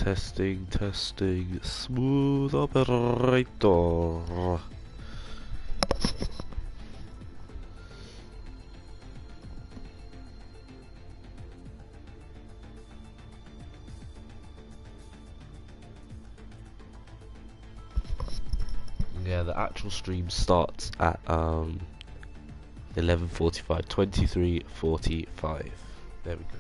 Testing, smooth operator. Yeah, the actual stream starts at 11:45, 23:45. There we go.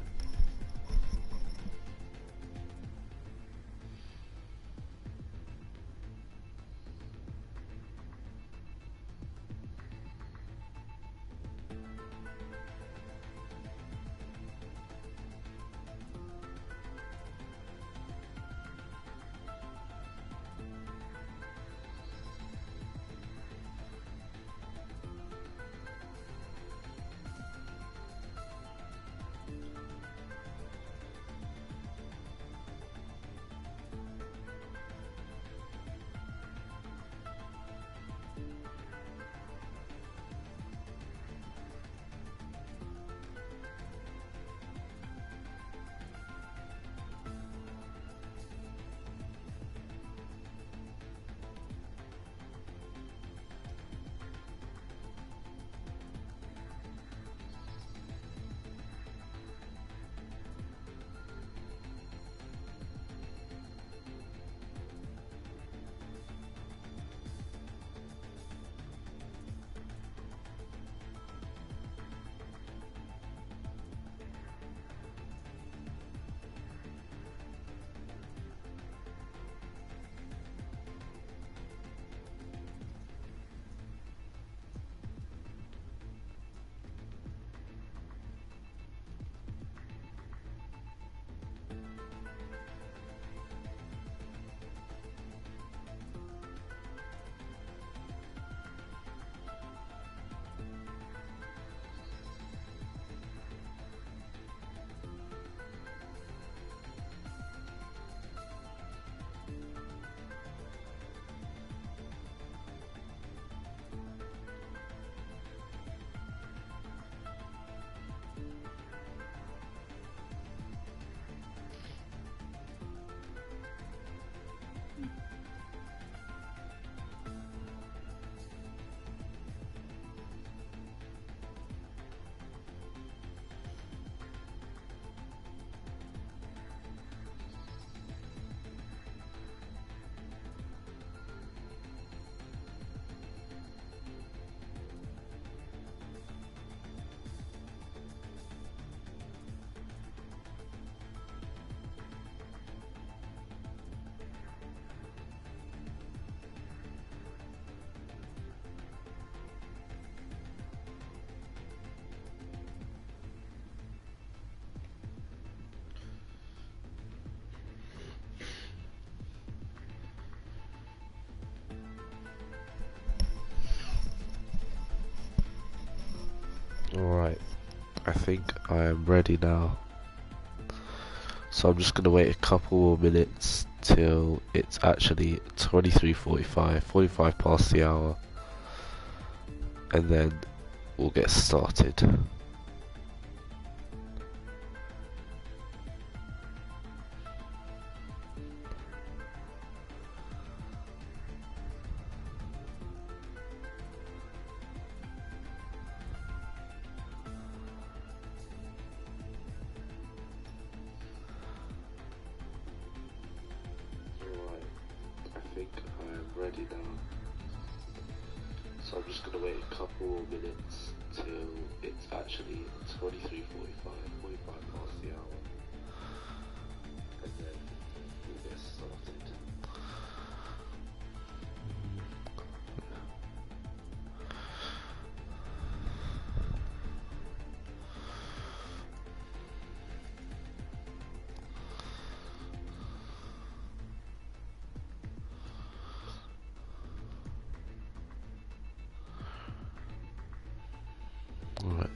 Alright, I think I am ready now. So I'm just going to wait a couple more minutes till it's actually 23:45, 45 past the hour, and then we'll get started. Ready now. So I'm just going to wait a couple more minutes till it's actually 23:45, 45 past the hour, and then we'll get started. Alright.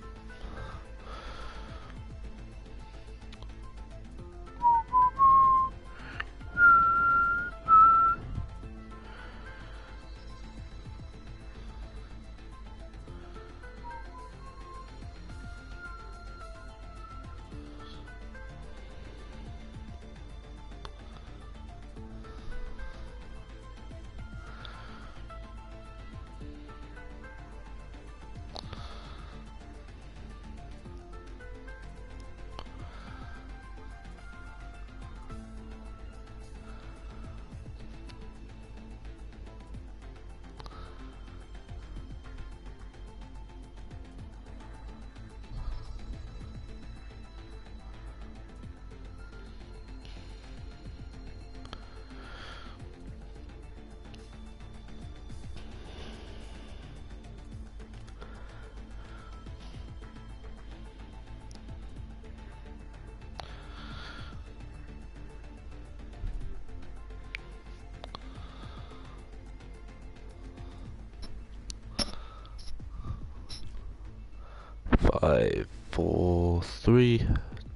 5, 4, 3,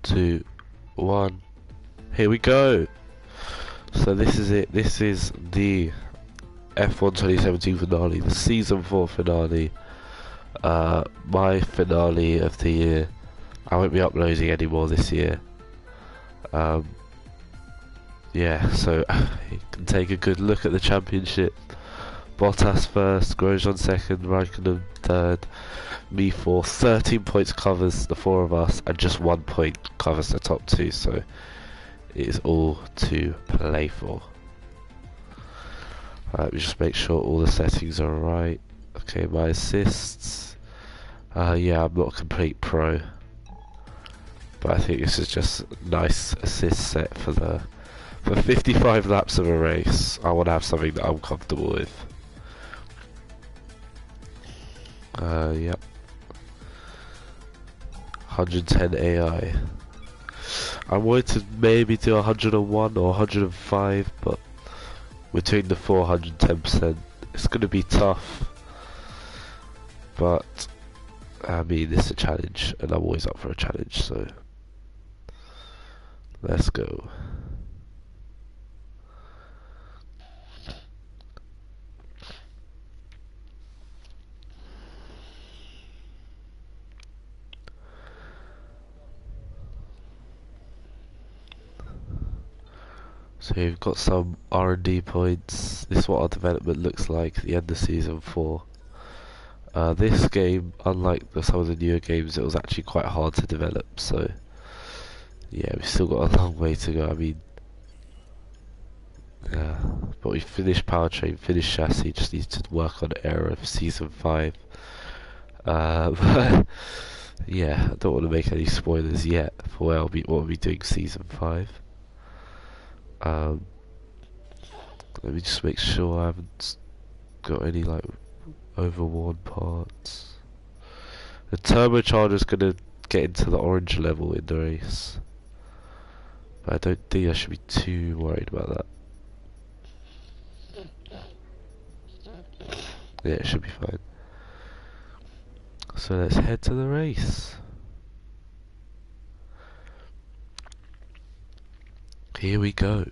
2, 1. Here we go. So this is it. This is the F1 2017 finale, the season 4 finale. My finale of the year. I won't be uploading anymore this year. Yeah, so you can take a good look at the championship. Bottas first, Grosjean second, Raikkonen third, me fourth. 13 points covers the four of us, and just 1 point covers the top two, so it is all to play for. Let me just make sure all the settings are right. Okay, my assists. Yeah, I'm not a complete pro, but I think this is just a nice assist set for 55 laps of a race. I want to have something that I'm comfortable with. Yep. 110 AI. I wanted to maybe do 101 or 105, but we're doing the 410%. It's going to be tough, but I mean, it's a challenge, and I'm always up for a challenge, so let's go. So we've got some R&D points. This is what our development looks like at the end of season 4. This game, unlike some of the newer games, it was actually quite hard to develop, so yeah, we've still got a long way to go. I mean, yeah, but we finished powertrain, finished chassis, just need to work on aero for season 5. But yeah, I don't want to make any spoilers yet for what we'll be doing season 5. Let me just make sure I haven't got any like overworn parts. The turbocharger's gonna get into the orange level in the race, but I don't think I should be too worried about that. Yeah, it should be fine. So let's head to the race. Here we go.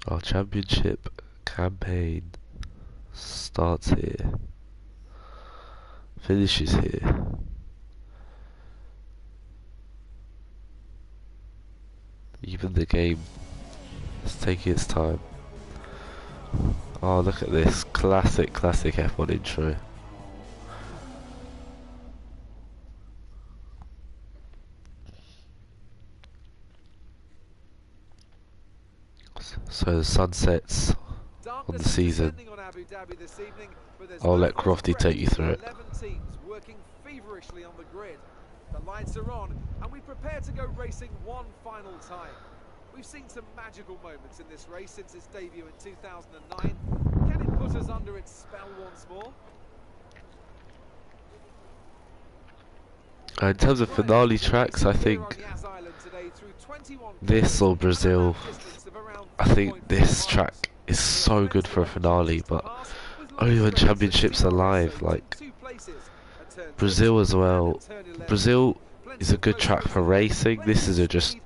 Our championship campaign starts here, finishes here. Even the game is taking its time. Oh, look at this classic F1 intro. So the sun sets on the season. I'll let Crofty take you through it. 11 teams working feverishly on the grid. The lights are on, and we prepare to go racing one final time. We've seen some magical moments in this race since its debut in 2009. Can it put us under its spell once more? In terms of finale tracks, I think this or Brazil. I think this track is so good for a finale, but only when championships are live. Like Brazil as well. Brazil is a good track for racing. This is just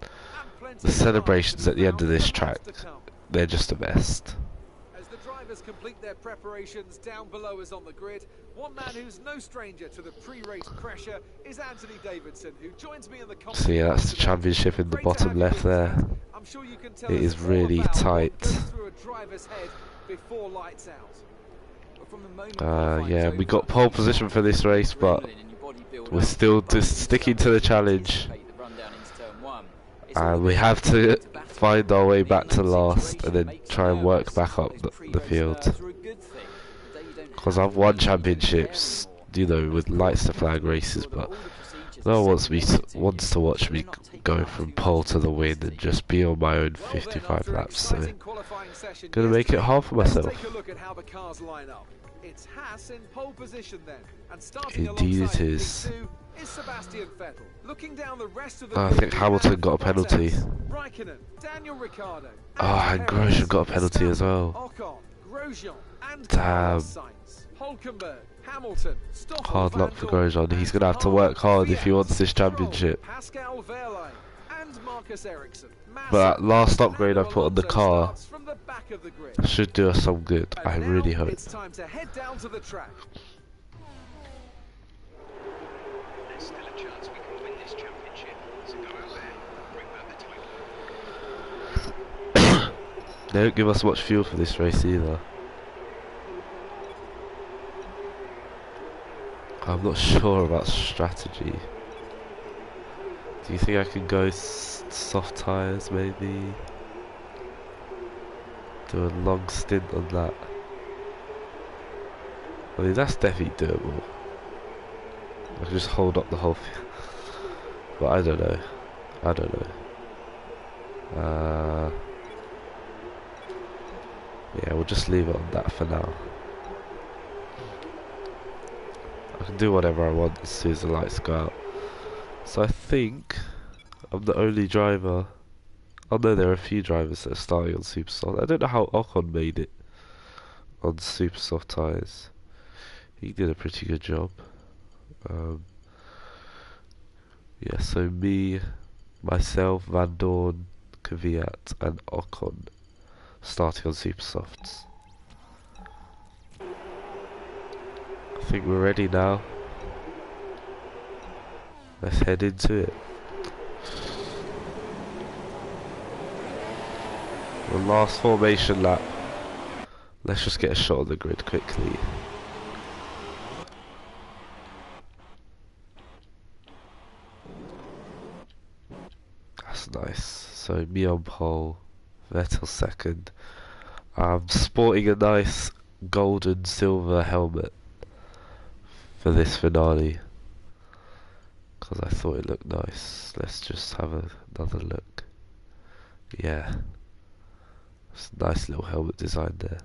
the celebrations at the end of this track. They're just the best. As the drivers complete their preparations down below us on the grid, one man who's no stranger to the pre-race pressure is Anthony Davidson, who joins me in the conversation. So yeah, that's the championship in the bottom left there. It is really tight. Yeah, we got pole position for this race, but we're still just sticking to the challenge. And we have to find our way back to last and then try and work back up the field. Because I've won championships, you know, with lights to flag races, but no one wants to watch me go from pole to the win and just be on my own 55 laps. So, gonna make it hard for myself. Indeed it is. I think Hamilton got a penalty. Oh, and Grosjean got a penalty as well. Damn. Hulkenberg, Hamilton, Stoffel, Hard Van luck for Dorn, Grosjean. He's going to have to and work hard if Fiat, he wants this Stroll, championship. Pascal Wehrlein, and Marcus Ericsson. But that last upgrade I Fernando put on the Alonso car starts from the back of the grid. should do us some good. I And really now hope. it's time to head down to the track. There's still a chance we can win this championship, so go out there, bring back the title. They don't give us much fuel for this race either. I'm not sure about strategy. Do you think I can go soft tyres maybe? Do a long stint on that. I mean that's definitely doable. I can just hold up the whole thing. But I don't know. I don't know. Yeah, we'll just leave it on that for now. I can do whatever I want as soon as the lights go out. So I think I'm the only driver. Oh no, there are a few drivers that are starting on super soft. I don't know how Ocon made it on super soft tyres. He did a pretty good job. Yeah, so me, myself, Van Dorn, Kvyat and Ocon starting on super softs. I think we're ready now. Let's head into it. The last formation lap. Let's just get a shot on the grid quickly. That's nice. So me on pole, Vettel second. I'm sporting a nice gold and silver helmet for this finale because I thought it looked nice. Let's just have another look. Yeah, it's a nice little helmet design there.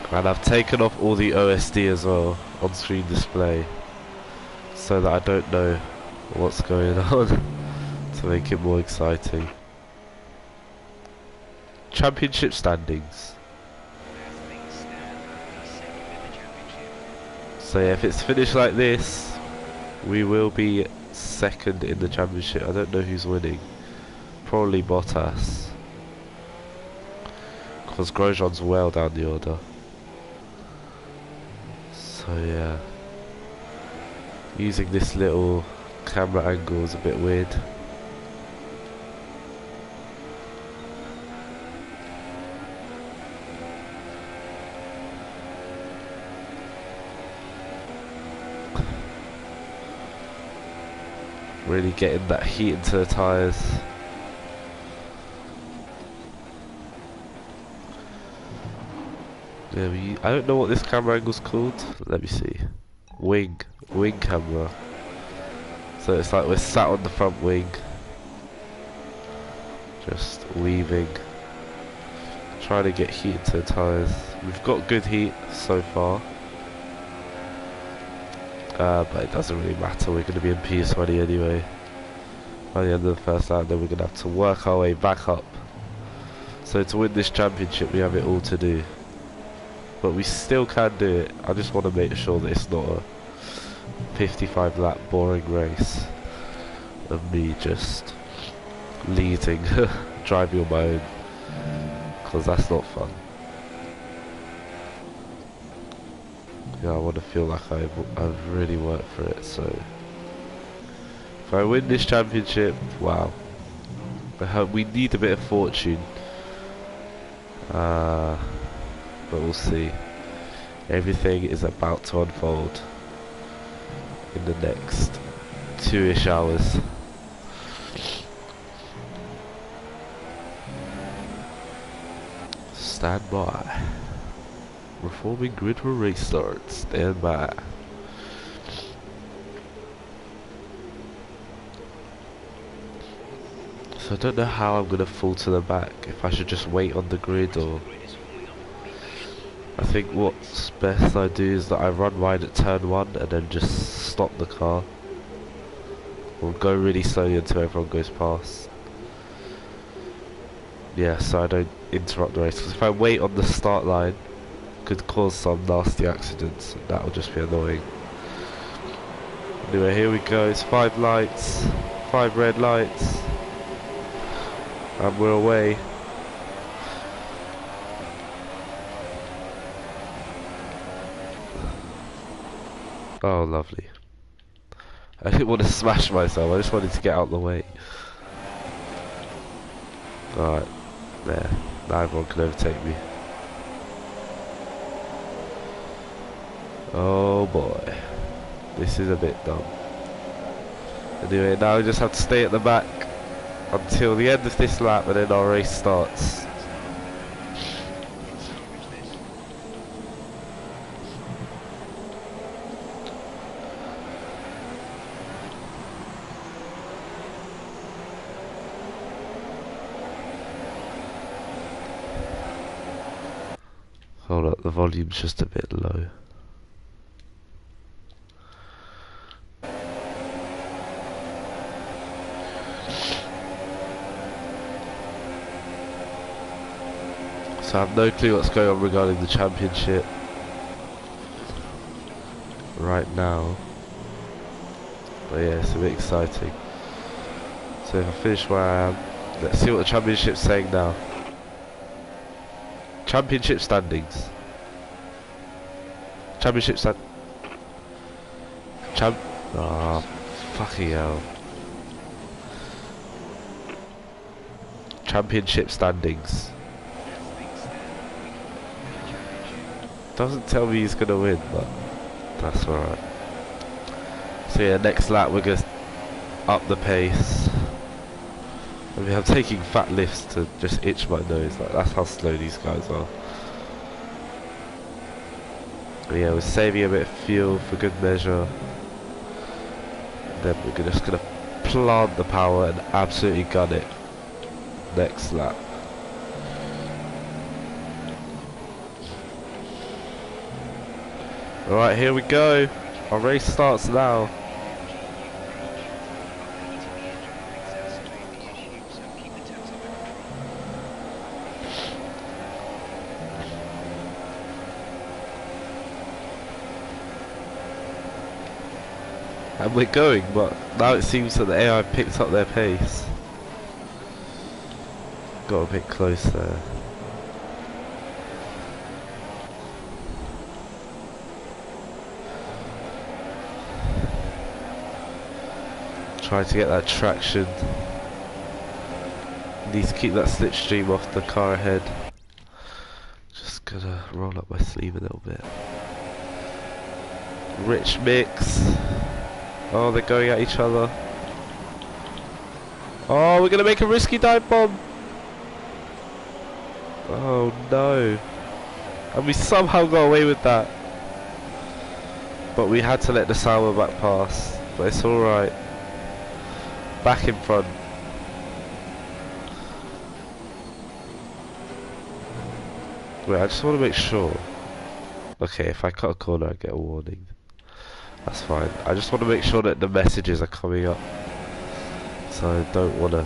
And I've taken off all the OSD as well, on screen display, so that I don't know what's going on to make it more exciting. Championship standings. So yeah, if it's finished like this, we will be second in the championship. I don't know who's winning. Probably Bottas, because Grosjean's well down the order. So yeah, using this little camera angle is a bit weird. Really getting that heat into the tyres. Yeah, I don't know what this camera angle's called. Let me see. Wing camera. So it's like we're sat on the front wing, just weaving, trying to get heat into the tyres. We've got good heat so far. But it doesn't really matter, we're going to be in P20 anyway by the end of the first lap, then we're going to have to work our way back up. So to win this championship we have it all to do, but we still can do it. I just want to make sure that it's not a 55 lap boring race of me just leading, driving on my own, because that's not fun. Yeah, I want to feel like I've really worked for it. So if I win this championship, wow, we need a bit of fortune, but we'll see. Everything is about to unfold in the next 2-ish hours. Stand by. Reforming grid for race start. Stand by. So I don't know how I'm gonna fall to the back. If I should just wait on the grid, or I think what's best I do is that I run wide at turn 1 and then just stop the car, or go really slowly until everyone goes past. Yeah, so I don't interrupt the race. Because if I wait on the start line, it could cause some nasty accidents, and that will just be annoying. Anyway, here we go. It's 5 lights, 5 red lights, and we're away. Oh, lovely. I didn't want to smash myself, I just wanted to get out of the way. Alright, there. Now everyone can overtake me. Oh boy. This is a bit dumb. Anyway, now we just have to stay at the back until the end of this lap and then our race starts. Hold up, the volume's just a bit low. So I have no clue what's going on regarding the championship right now. But yeah, it's a bit exciting. So if I finish where I am, let's see what the championship's saying now. Championship standings. Championship stand. Ah, fucking hell. Championship standings. Doesn't tell me he's gonna win, but that's alright. So yeah, next lap we're gonna up the pace. I mean, I'm taking fat lifts to just itch my nose, like that's how slow these guys are. But yeah, we're saving a bit of fuel for good measure. And then we're just gonna plant the power and absolutely gun it next lap. Alright, here we go. Our race starts now. And we're going, but now it seems that the AI picked up their pace. Got a bit close there. Try to get that traction. Need to keep that slipstream off the car ahead. Just gonna roll up my sleeve a little bit. Rich mix. Oh, they're going at each other. Oh, we're gonna make a risky dive bomb. Oh no. And we somehow got away with that. But we had to let the sour back pass. But it's alright. Back in front. Wait, I just want to make sure. Okay, if I cut a corner I get a warning. That's fine. I just want to make sure that the messages are coming up. So I don't want to,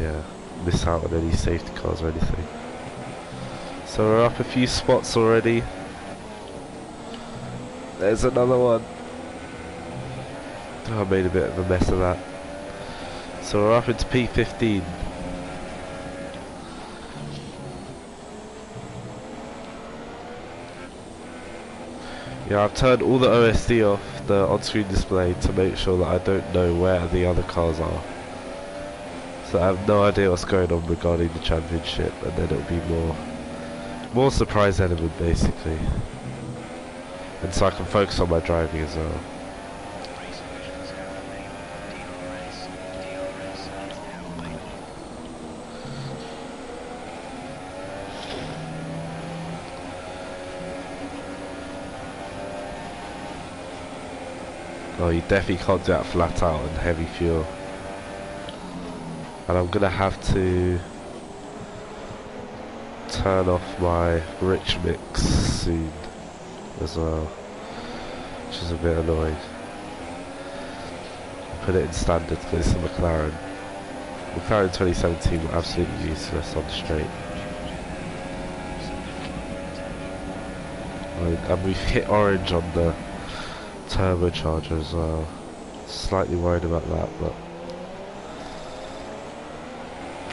yeah, miss out on any safety cars or anything. So we're up a few spots already. There's another one. Oh, I made a bit of a mess of that. So we're up into P15. Yeah, I've turned all the OSD off, the on-screen display, to make sure that I don't know where the other cars are. So I have no idea what's going on regarding the championship, and then it'll be more surprise element basically. And so I can focus on my driving as well. Oh, you definitely can't do that flat out and heavy fuel. And I'm gonna have to turn off my rich mix soon as well, which is a bit annoying. Put it in standard because it's a McLaren. McLaren 2017 were absolutely useless on the straight. And we've hit orange on the turbocharger as well. Slightly worried about that, but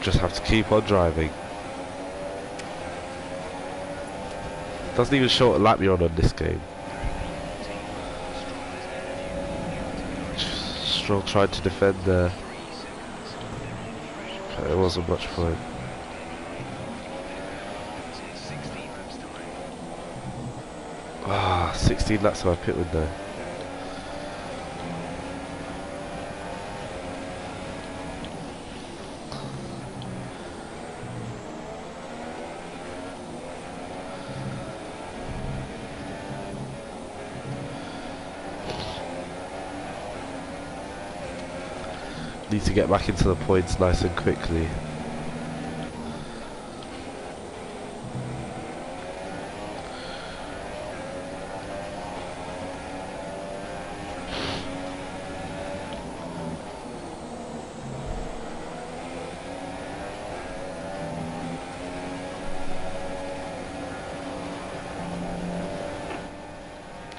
just have to keep on driving. Doesn't even show what lap you're on this game. Stroll tried to defend there. It wasn't much point. Ah, 16 laps of my pit window. Need to get back into the points nice and quickly.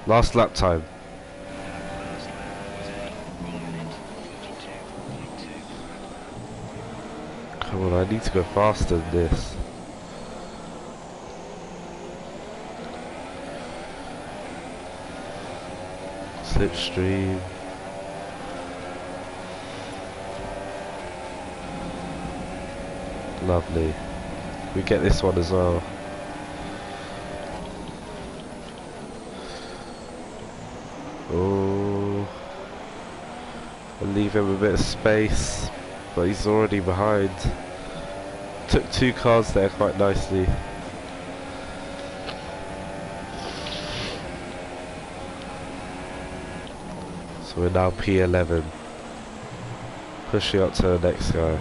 Last lap time. Come on, I need to go faster than this. Slipstream. Lovely. We get this one as well. Oh, I'll leave him a bit of space, but he's already behind. Took 2 cars there quite nicely. So we're now P11, pushing up to the next guy.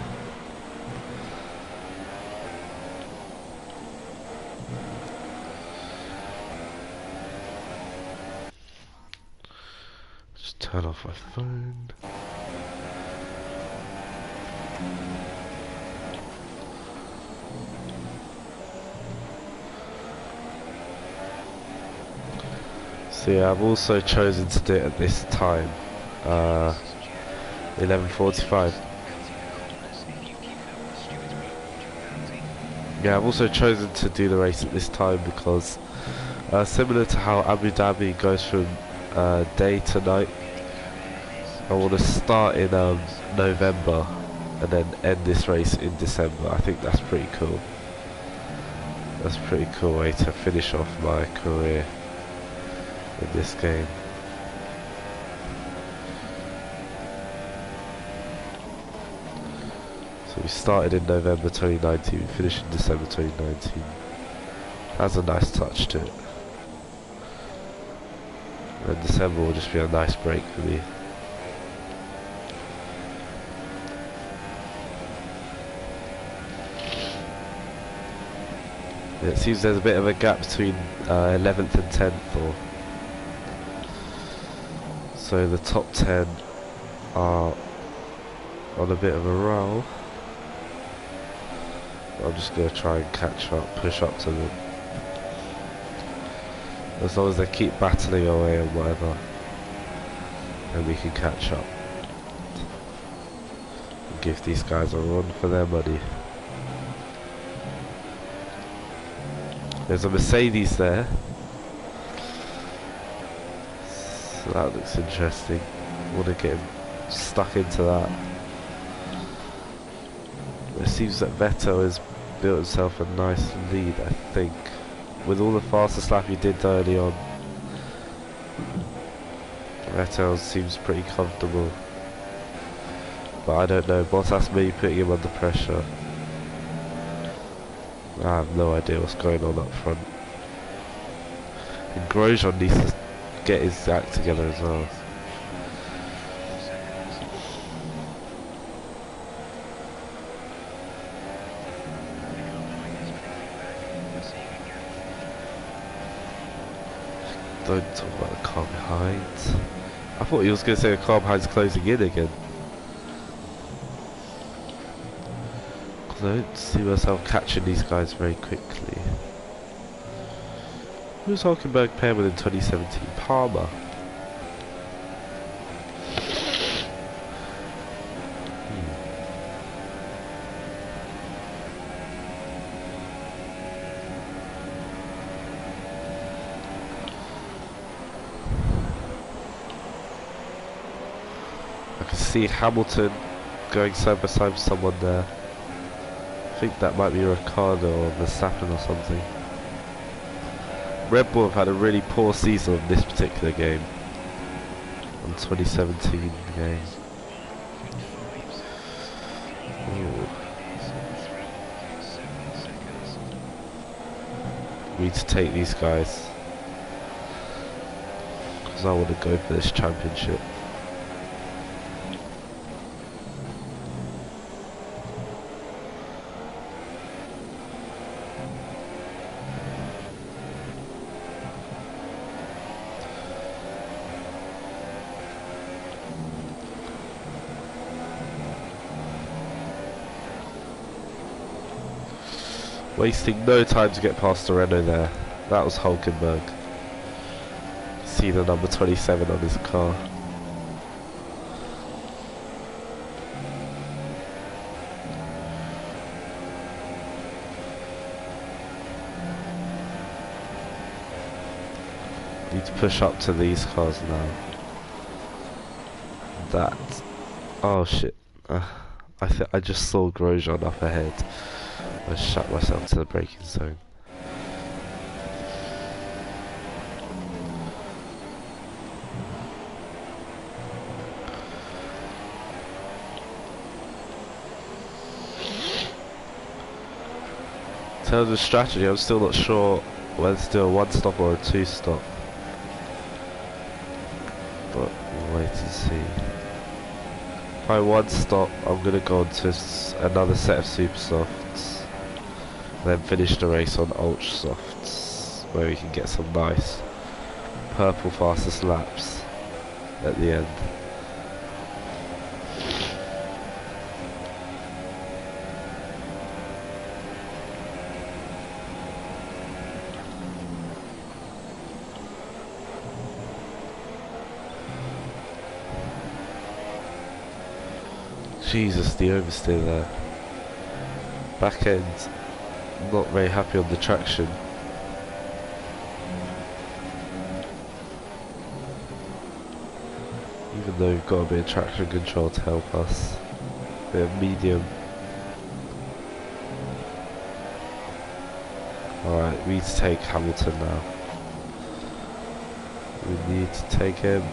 Turn off my phone. So yeah, I've also chosen to do it at this time, 11:45. Yeah, I've also chosen to do the race at this time because similar to how Abu Dhabi goes from day to night, I want to start in November and then end this race in December. I think that's pretty cool. That's a pretty cool way to finish off my career in this game. So we started in November 2019, we finished in December 2019. Has a nice touch to it. And December will just be a nice break for me. It seems there's a bit of a gap between 11th and 10th, or so the top 10 are on a bit of a roll. I'm just going to try and catch up, push up to them. As long as they keep battling away and whatever, then we can catch up. And give these guys a run for their money. There's a Mercedes there. So that looks interesting. I want to get him stuck into that. It seems that Vettel has built himself a nice lead, I think. With all the fastest lap he did early on, Vettel seems pretty comfortable. But I don't know, Bottas may be putting him under pressure. I have no idea what's going on up front. And Grosjean needs to get his act together as well. Don't talk about the car behind. I thought he was going to say the car behind's closing in again. I don't see myself catching these guys very quickly. Who's Hulkenberg paired with in 2017? Palmer. I can see Hamilton going side by side with someone there. I think that might be Ricardo or Verstappen or something. Red Bull have had a really poor season on this particular game. On 2017 game. Ooh. We need to take these guys. Because I want to go for this championship. Wasting no time to get past the Renault there. That was Hulkenberg. See the number 27 on his car. Need to push up to these cars now. That. Oh shit. I just saw Grosjean up ahead. I shut myself to the braking zone. In terms of strategy, I'm still not sure whether to do a 1-stop or a 2-stop. But we'll wait and see. By 1-stop, I'm going to go on to another set of super softs. Then finish the race on ultra softs, where we can get some nice purple fastest laps at the end. Jesus, the oversteer there. Back end, not very happy on the traction. Even though we've got a bit of traction control to help us. A bit of medium. Alright, we need to take Hamilton now. We need to take him.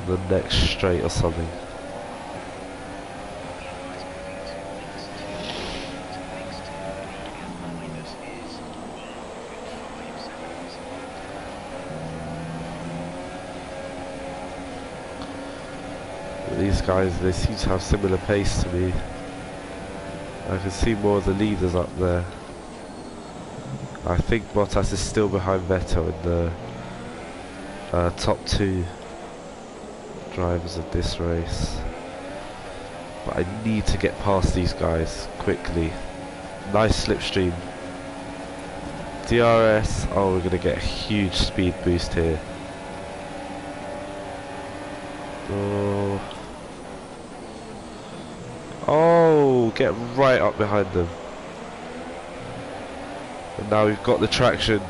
The next straight or something. These guys, they seem to have similar pace to me. I can see more of the leaders up there. I think Bottas is still behind Vettel in the top 2 drivers of this race. But I need to get past these guys quickly. Nice slipstream. DRS, oh, we're going to get a huge speed boost here. Oh, get right up behind them. And now we've got the traction.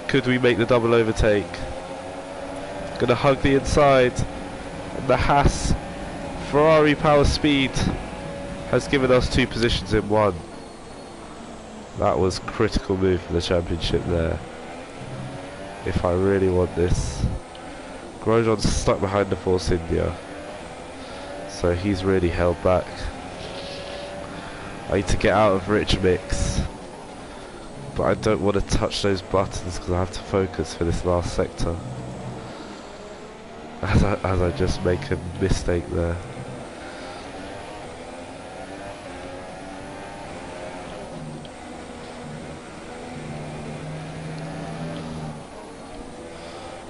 Could we make the double overtake? Gonna hug the inside. And the Haas Ferrari power speed has given us 2 positions in 1. That was critical move for the championship there. If I really want this. Grosjean's stuck behind the Force India. So he's really held back. I need to get out of rich mix, but I don't want to touch those buttons because I have to focus for this last sector. As I just make a mistake there.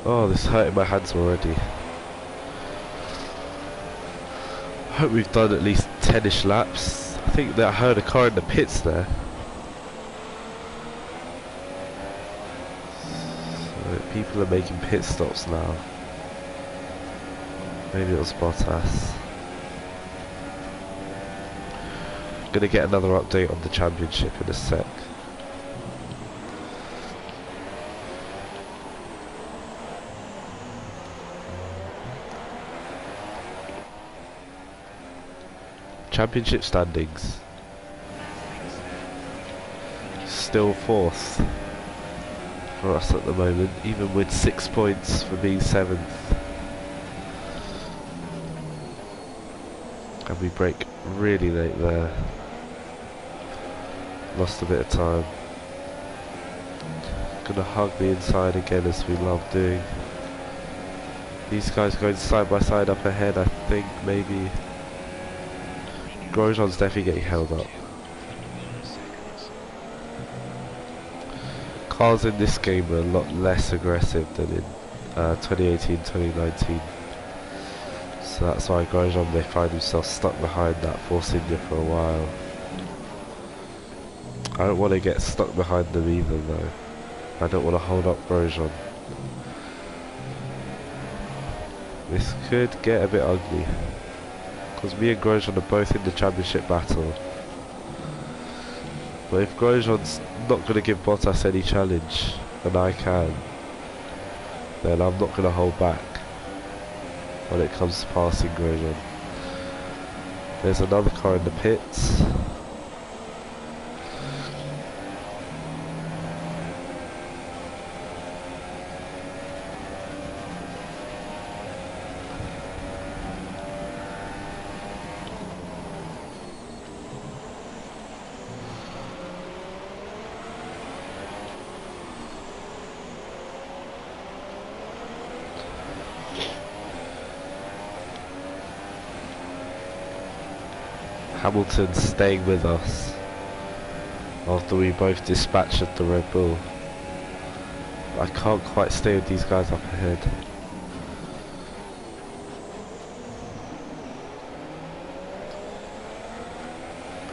Oh, this is hurting my hands already. I hope we've done at least 10ish laps. I think that I heard a car in the pits there. So people are making pit stops now. Maybe it was Bottas. Gonna get another update on the championship in a sec. Championship standings. Still fourth for us at the moment, even with 6 points for being 7th. And we break really late there. Lost a bit of time. Gonna hug the inside again as we love doing. These guys going side by side up ahead, I think maybe. Grosjean's definitely getting held up. Cars in this game are a lot less aggressive than in 2018, 2019. So that's why Grosjean may find himself stuck behind that Force India for a while. I don't want to get stuck behind them either though. I don't want to hold up Grosjean. This could get a bit ugly. Because me and Grosjean are both in the championship battle. But if Grosjean's not going to give Bottas any challenge, and I can, then I'm not going to hold back when it comes to passing Grosjean. There's another car in the pits. Hamilton staying with us after we both dispatched the Red Bull. I can't quite stay with these guys up ahead.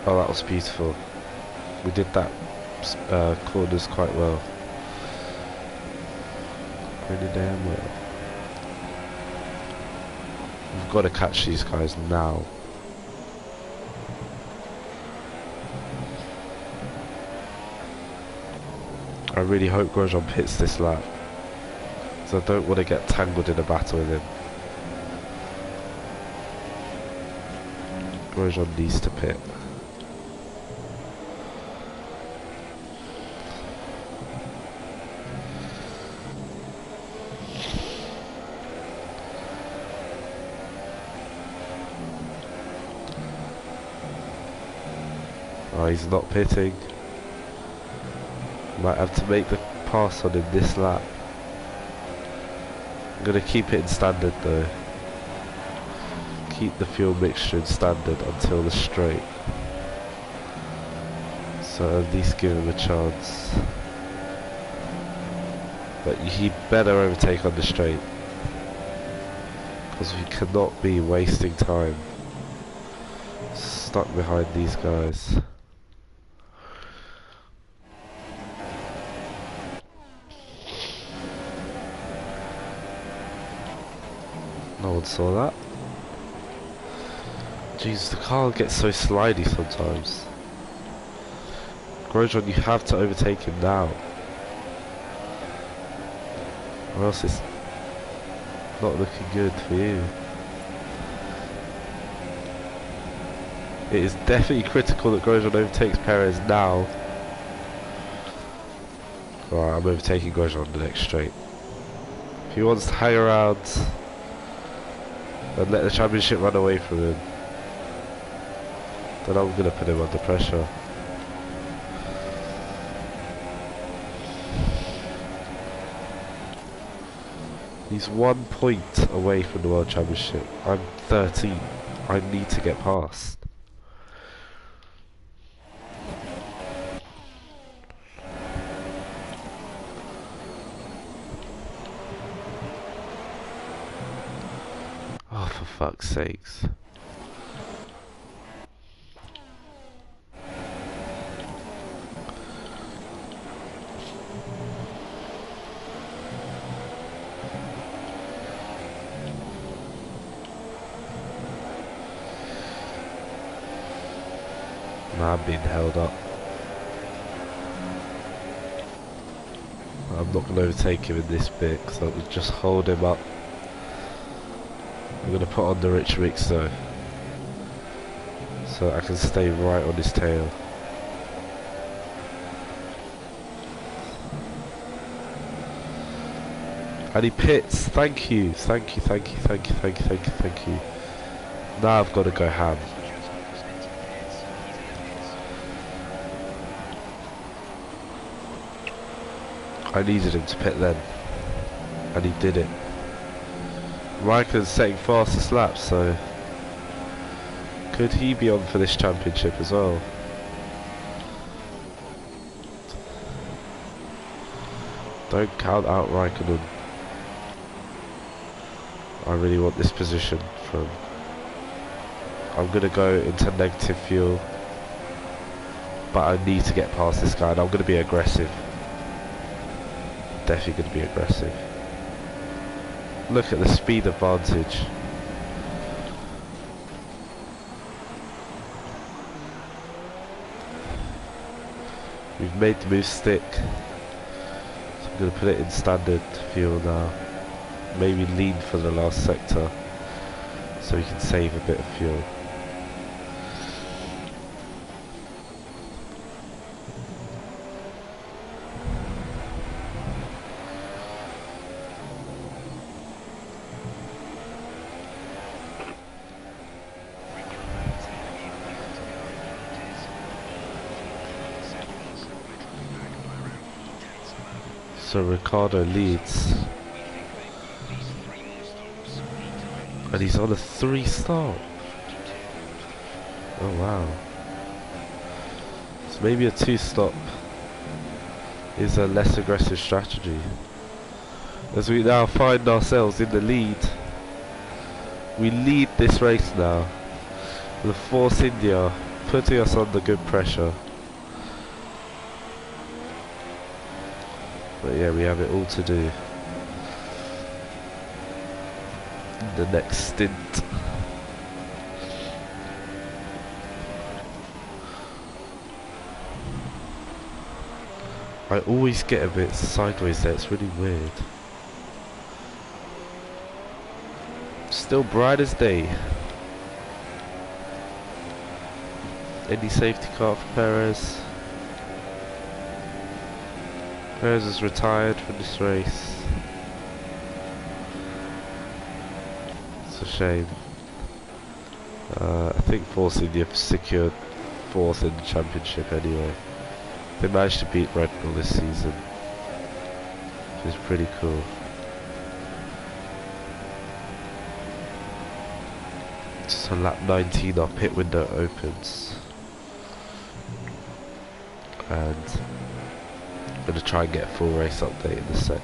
Oh, that was beautiful. We did that corners quite well. Pretty damn well. We've got to catch these guys now. I really hope Grosjean pits this lap, because I don't want to get tangled in a battle with him. Grosjean needs to pit. Oh, he's not pitting. Might have to make the pass on him this lap. I'm going to keep it in standard though. Keep the fuel mixture in standard until the straight. So at least give him a chance. But he better overtake on the straight. Because we cannot be wasting time stuck behind these guys. No one saw that. Jeez, the car gets so slidey sometimes. Grosjean, you have to overtake him now, or else it's not looking good for you. It is definitely critical that Grosjean overtakes Perez now. Alright, I'm overtaking Grosjean on the next straight. If he wants to hang around and let the championship run away from him, then I'm going to put him under pressure. He's 1 point away from the World Championship. I'm 13. I need to get past. Oh, for fuck's sakes. I'm being held up. I'm not going to overtake him in this bit, because I would just hold him up. I'm going to put on the rich mix though, so I can stay right on his tail. And he pits. Thank you, thank you, thank you, thank you, thank you, thank you, thank you. Now I've got to go ham. I needed him to pit then, and he did it. Raikkonen's setting fastest laps, so could he be on for this championship as well? Don't count out Raikkonen. I really want this position from... I'm going to go into negative fuel, but I need to get past this guy, and I'm going to be aggressive. Definitely going to be aggressive. Look at the speed advantage. We've made the move stick, so I'm going to put it in standard fuel now. Maybe lean for the last sector, so we can save a bit of fuel. So Ricciardo leads, and he's on a 3-stop. Oh wow. So maybe a 2-stop is a less aggressive strategy, as we now find ourselves in the lead. We lead this race now. The Force India putting us under good pressure. But yeah, we have it all to do in the next stint. I always get a bit sideways there, it's really weird. Still bright as day. Any safety car for Perez? Perez is retired from this race. It's a shame. I think Force India secured 4th in the championship anyway. They managed to beat Red Bull this season, which is pretty cool. So lap 19 our pit window opens, and I'm going to try and get a full race update in a sec.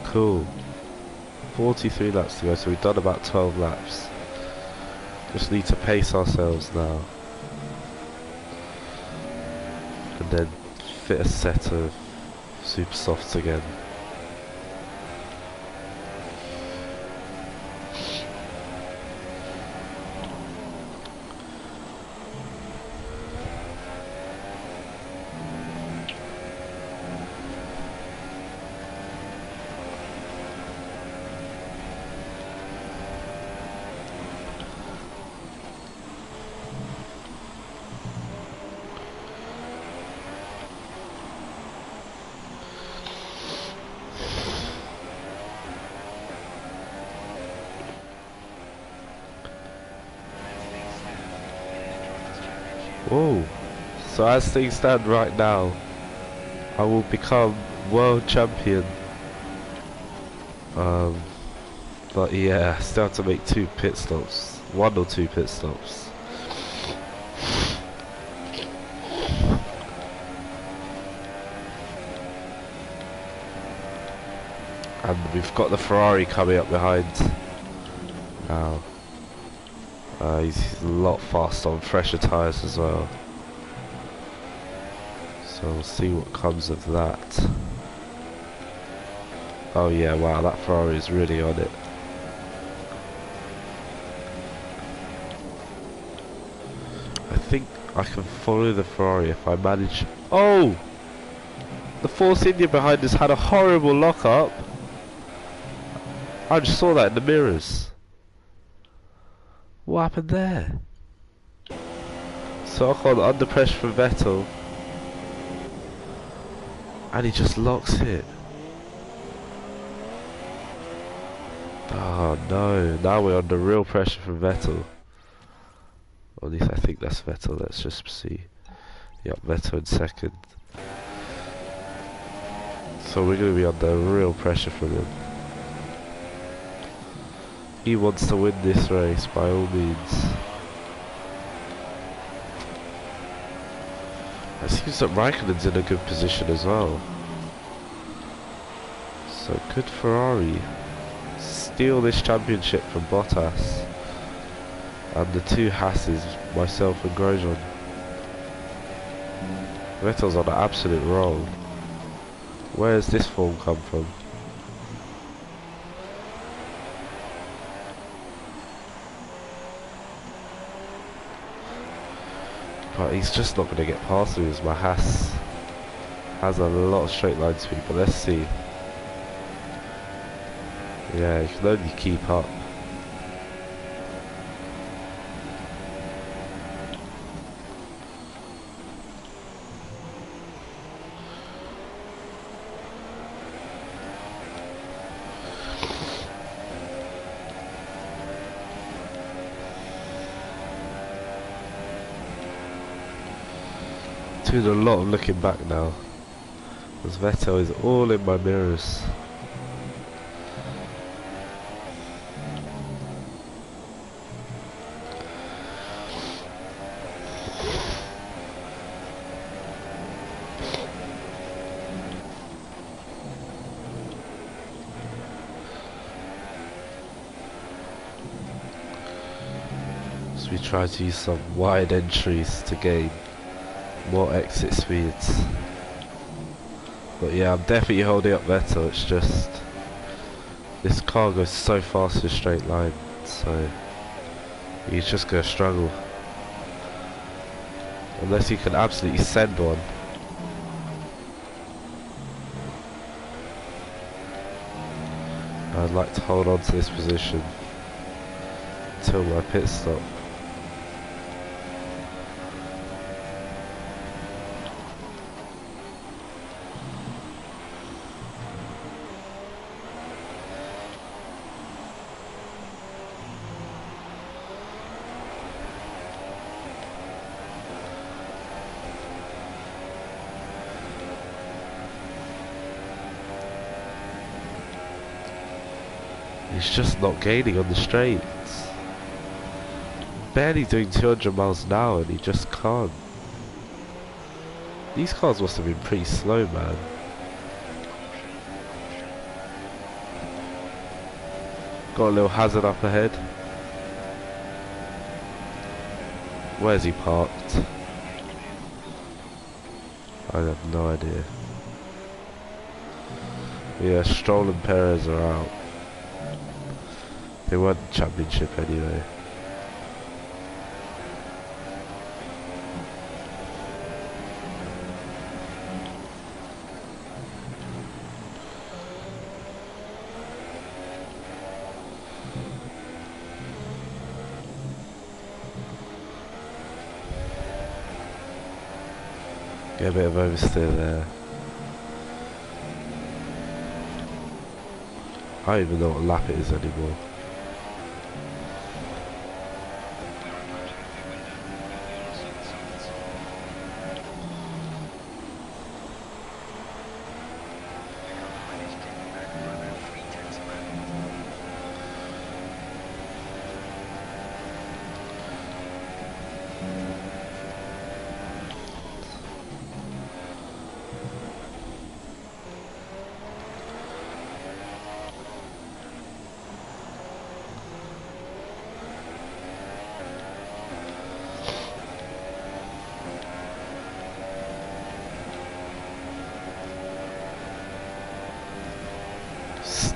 Cool. 43 laps to go, so we've done about 12 laps. Just need to pace ourselves now, and then fit a set of super softs again. Whoa, so as things stand right now, I will become world champion. But yeah, I still have to make 2 pit stops, 1 or 2 pit stops. And we've got the Ferrari coming up behind now. He's a lot faster on fresher tyres as well. So we'll see what comes of that. Oh yeah, wow, that Ferrari is really on it. I think I can follow the Ferrari if I manage... Oh! The Force India behind us had a horrible lock-up. I just saw that in the mirrors. What happened there? So Ocon under pressure from Vettel. And he just locks it. Oh no, now we're under real pressure from Vettel. Or at least I think that's Vettel, let's just see. Yep, Vettel in second. So we're going to be under real pressure from him. He wants to win this race by all means. It seems that Raikkonen's in a good position as well. So could Ferrari steal this championship from Bottas and the two Hasses, myself and Grosjean? Vettel's on an absolute roll. Where has this form come from? But he's just not going to get past me as my Haas has a lot of straight line speed, but let's see. Yeah, he can only keep up. Doing a lot of looking back now, as Vettel is all in my mirrors. So we try to use some wide entries to gain more exit speeds. But yeah, I'm definitely holding up Vettel. It's just this car goes so fast in a straight line, so he's just gonna struggle unless he can absolutely send one. I'd like to hold on to this position until my pit stop. He's just not gaining on the straights. Barely doing 200 miles an hour and he just can't. These cars must have been pretty slow, man. Got a little hazard up ahead. Where's he parked? I have no idea. Yeah, Stroll and Perez are out. They won the championship anyway. Get a bit of oversteer there. I don't even know what lap it is anymore.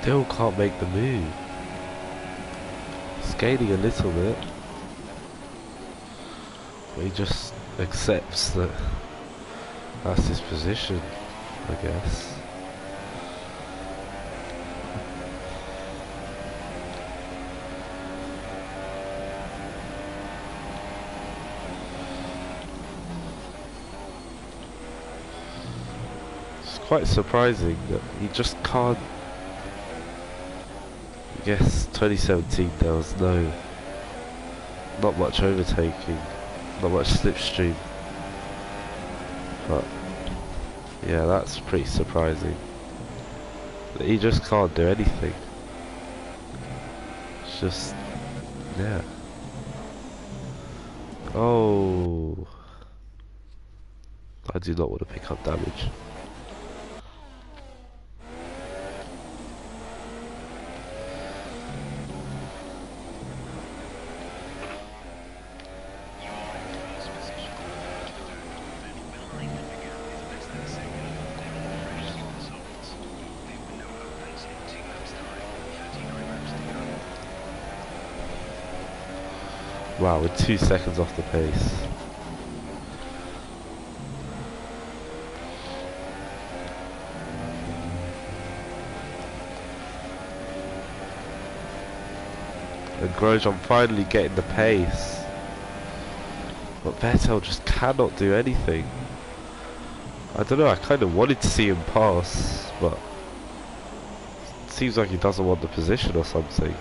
Still can't make the move. Skating a little bit. But he just accepts that that's his position, I guess. It's quite surprising that he just can't. I guess 2017 there was not much overtaking, not much slipstream, but yeah, that's pretty surprising that he just can't do anything. It's just, yeah. Oh, I do not want to pick up damage. Wow, we're 2 seconds off the pace. And Grosjean finally getting the pace. But Vettel just cannot do anything. I don't know, I kind of wanted to see him pass, but it seems like he doesn't want the position or something.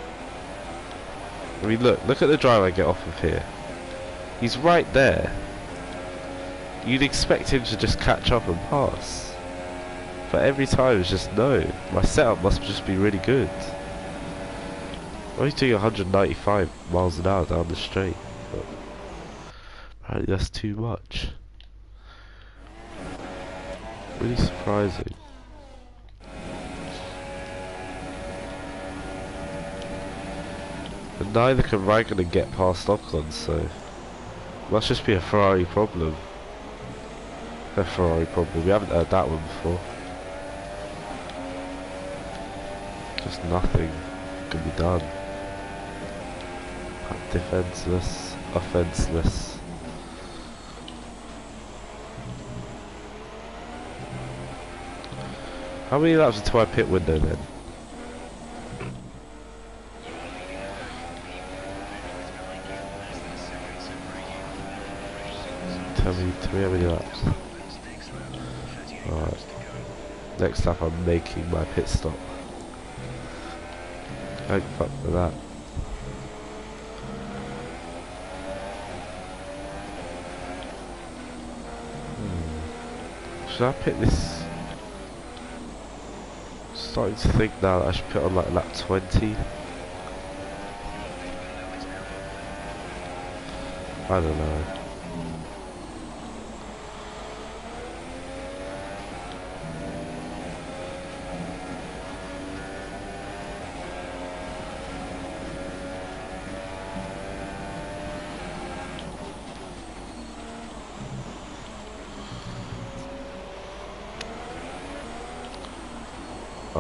I mean, look at the drive I get off of here. He's right there. You'd expect him to just catch up and pass. But every time it's just no. My setup must just be really good. I'm only doing 195 miles an hour down the straight. But apparently that's too much. Really surprising. And neither can Raikkonen get past Ocon, so it must just be a Ferrari problem. A Ferrari problem. We haven't heard that one before. Just nothing can be done. Defenseless, offenseless. How many laps into my pit window then? Tell me how many laps. Alright. Next up I'm making my pit stop. Thank fuck for that. Should I pit this? Starting to think now that I should put on like lap 20. I don't know.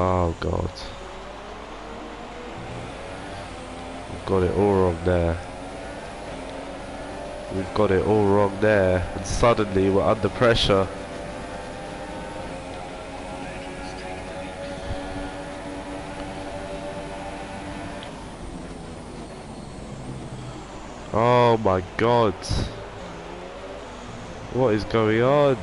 Oh god. We've got it all wrong there. We've got it all wrong there, and suddenly we're under pressure. Oh my god. What is going on?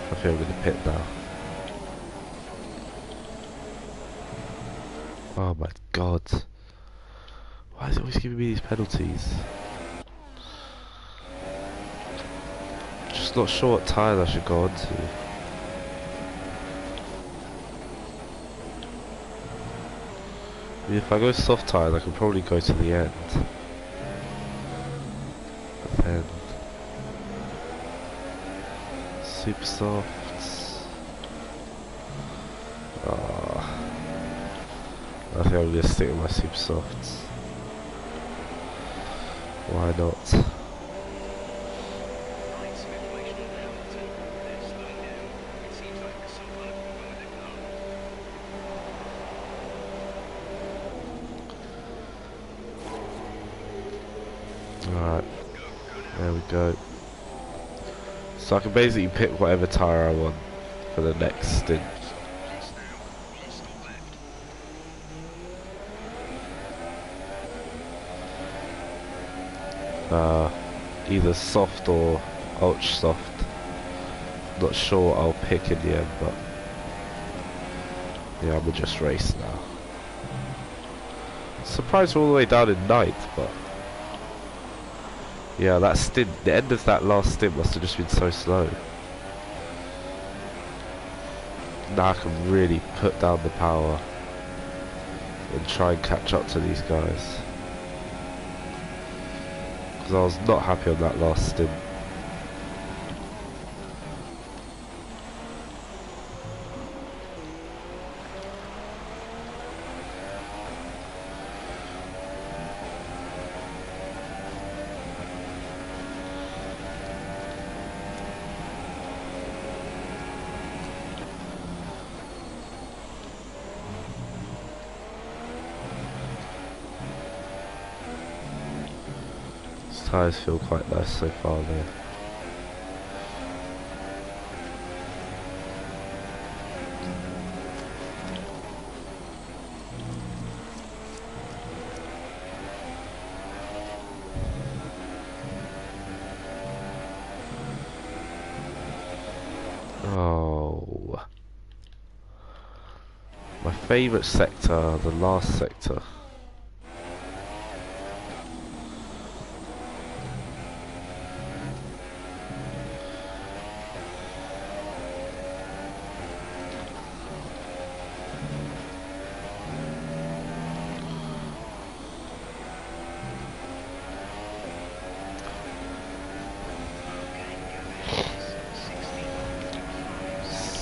I feel I'm in the pit now. Oh my god. Why is it always giving me these penalties? Just not sure what tyre I should go on to. If I go soft tires, I can probably go to the end. But then super softs. I think I'm gonna stick with my super softs. Why not? Right, some information on Hamilton. They're slowing down. It seems like there's some kind of problem with their car. Alright, there we go. So I can basically pick whatever tyre I want for the next stint. Pace now. One stop left. Either soft or ultra soft. Not sure what I'll pick in the end, but yeah, I'm gonna just race now. Surprised we're all the way down in ninth, but yeah, that stint, the end of that last stint must have just been so slow. Now I can really put down the power and try and catch up to these guys. Because I was not happy on that last stint. These tyres feel quite nice so far though. Oh, my favourite sector, the last sector. Okay, go ahead.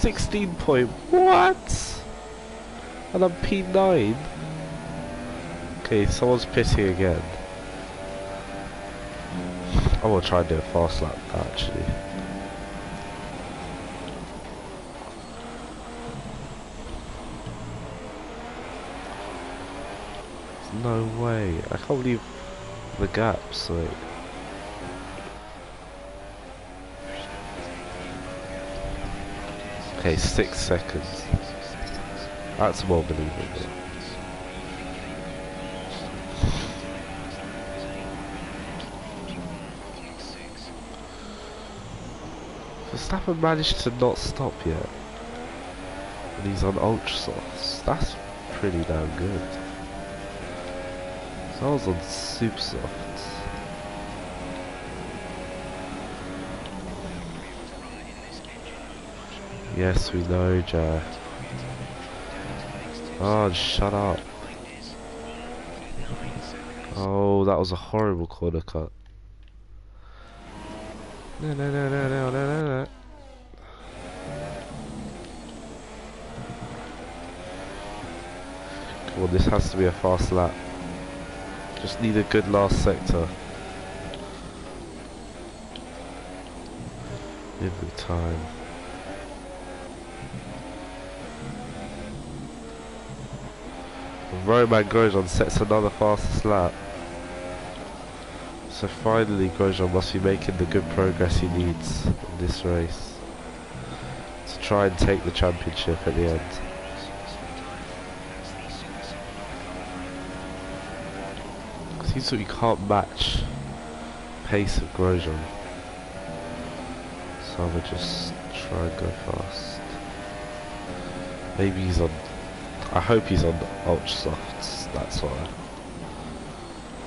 16 point, what? And I'm P9. Okay, someone's pitting again. I will try and do a fast lap actually. No way, I can't believe the gaps, wait. Okay, 6 seconds. That's more believable. Verstappen managed to not stop yet. And he's on ultra softs. That's pretty damn good. So I was on super softs. Yes, we know, Jack. Oh, shut up. Oh, that was a horrible corner cut. No, no, no, no, no, no, no, no. Come on, this has to be a fast lap. Just need a good last sector. Every time. Roman Grosjean sets another fastest lap. So finally Grosjean must be making the good progress he needs in this race to try and take the championship at the end. Seems like you can't match pace of Grosjean. So I'm gonna just try and go fast. Maybe he's on, I hope he's on ultra softs, that's why.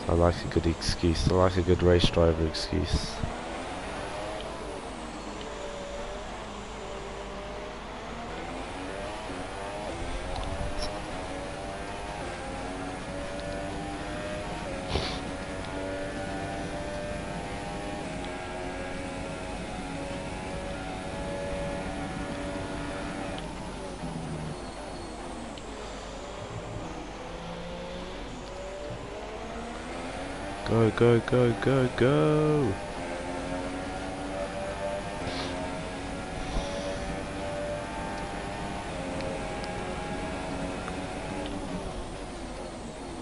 I like a good excuse, I like a good race driver excuse. Go, go, go, go, go!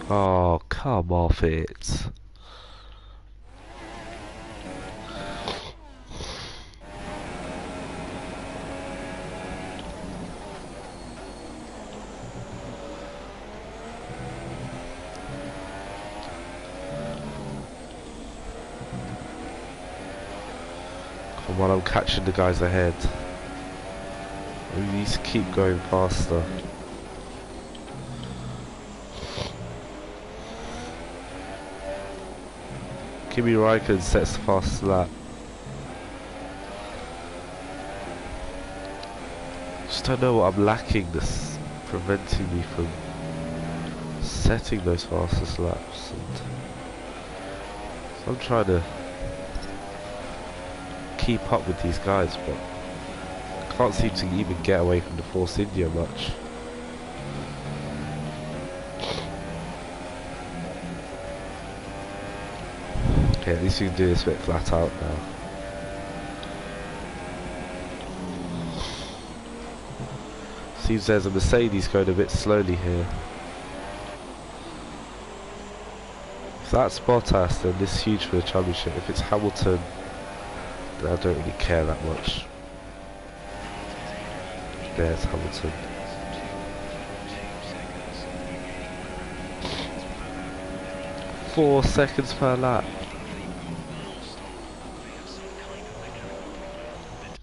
Oh, come off it. Come on, I'm catching the guys ahead. We need to keep going faster. Kimi Räikkönen sets the fastest lap. Just don't know what I'm lacking that's preventing me from setting those fastest laps. And so I'm trying to keep up with these guys, but I can't seem to even get away from the Force India much. Okay, at least we can do this a bit flat out now. Seems there's a Mercedes going a bit slowly here. If that's Bottas, then this is huge for the championship. If it's Hamilton, then I don't really care that much. There's Hamilton. Four seconds per lap.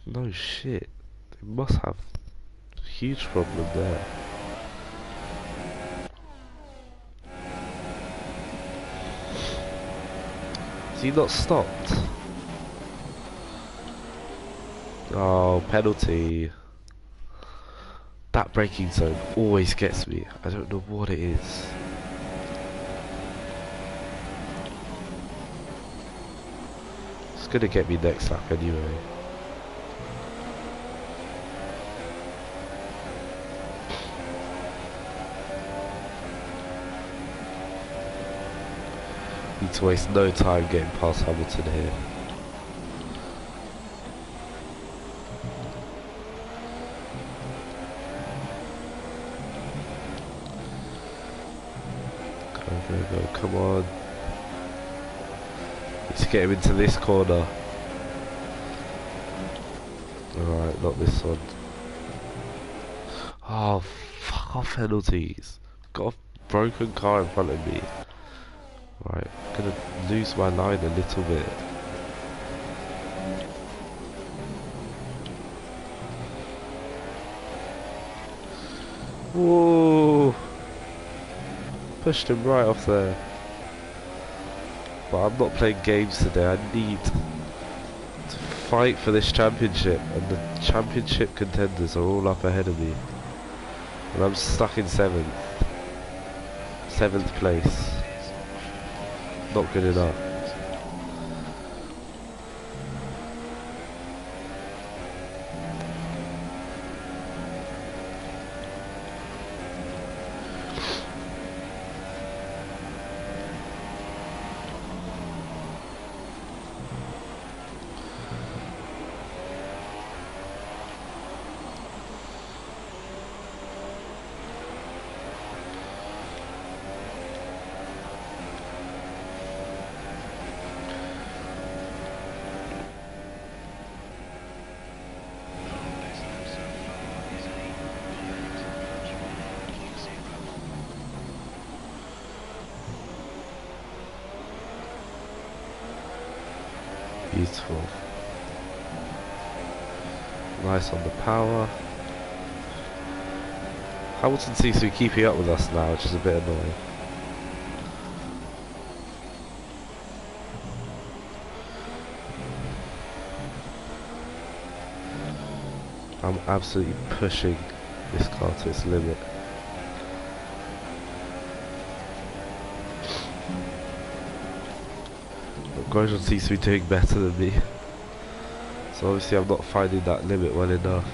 No shit. They must have a huge problem there. Has he not stopped? Oh, penalty. That braking zone always gets me. I don't know what it is. It's gonna get me next lap anyway. Need to waste no time getting past Hamilton here. Go, come on. Need to get him into this corner. Alright, not this one. Oh, fuck off penalties. Got a broken car in front of me. Right, I'm gonna lose my line a little bit. Whoa! Pushed him right off there. But I'm not playing games today. I need to fight for this championship, and the championship contenders are all up ahead of me. And I'm stuck in 7th. 7th place. Not good enough. Beautiful. Nice on the power. Hamilton seems to be keeping up with us now, which is a bit annoying. I'm absolutely pushing this car to its limit. Grosjean seems to be doing better than me, so obviously I'm not finding that limit well enough.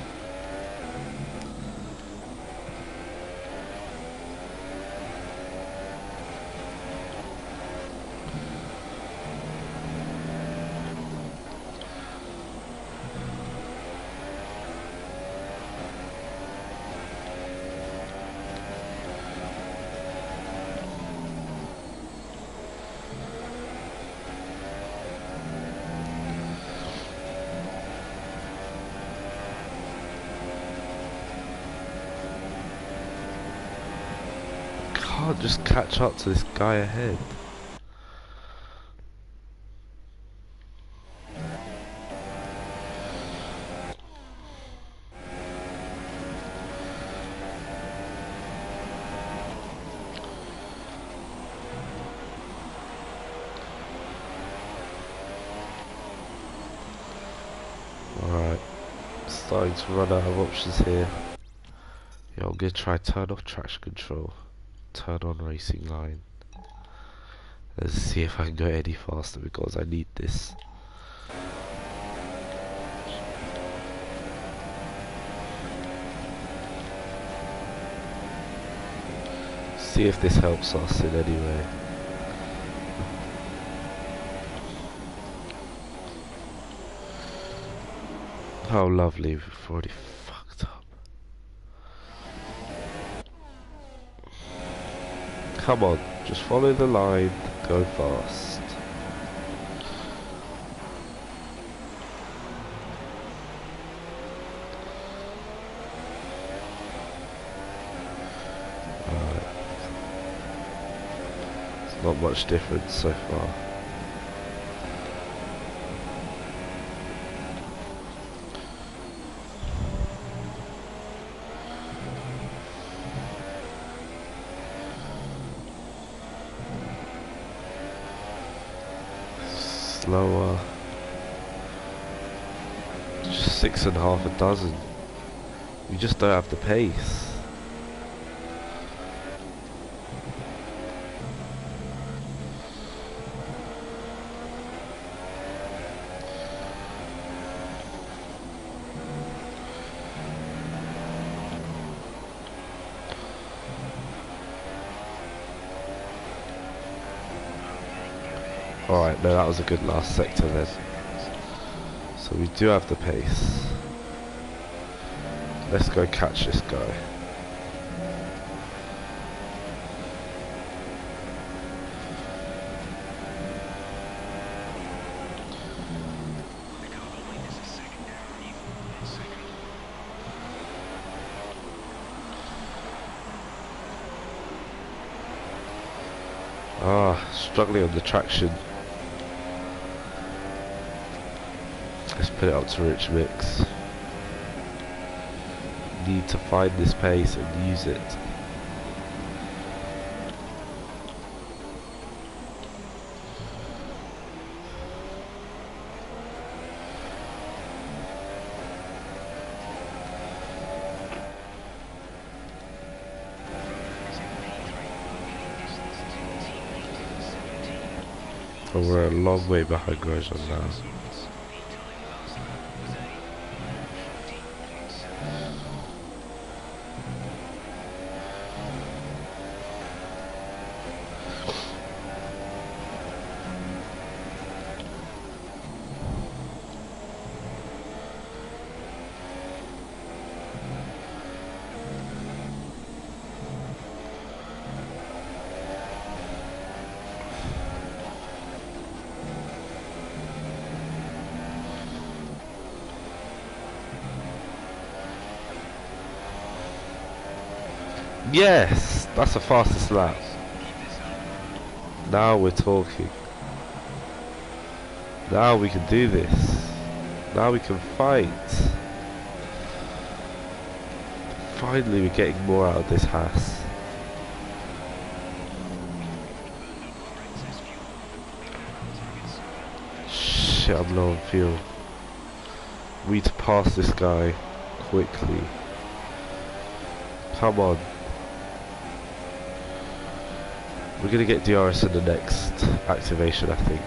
can't just catch up to this guy ahead. Alright, starting to run out of options here. Yeah, I'm gonna try turn off traction control, turn on racing line. Let's see if I can go any faster because I need this. See if this helps us in any way. How lovely, we've already fucked up. Come on, just follow the line, go fast. Alright. It's not much difference so far. Slower. Just 6.5 a dozen. We just don't have the pace. Alright, no, that was a good last sector then. So we do have the pace. Let's go catch this guy. Struggling on the traction. Let's put it up to rich mix. Need to find this pace and use it. But we're a long way behind Grosjean now. Yes, that's the fastest lap. Now we're talking. Now we can do this. Now we can fight. Finally we're getting more out of this Haas. Shit, I'm low on fuel. We need to pass this guy quickly. Come on. We're gonna get DRS in the next activation, I think.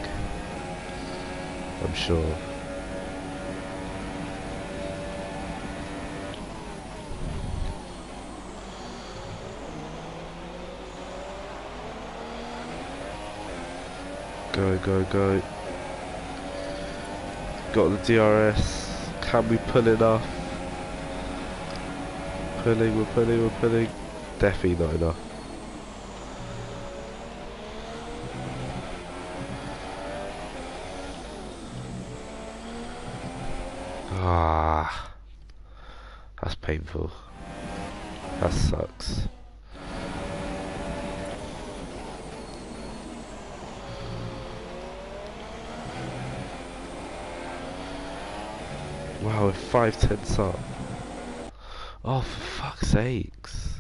I'm sure. Go, go, go. Got the DRS. Can we pull enough? Pulling, we're pulling, we're pulling. Definitely not enough. Ah, that's painful. That sucks. Wow, we're 5/10 up. Oh, for fuck's sakes.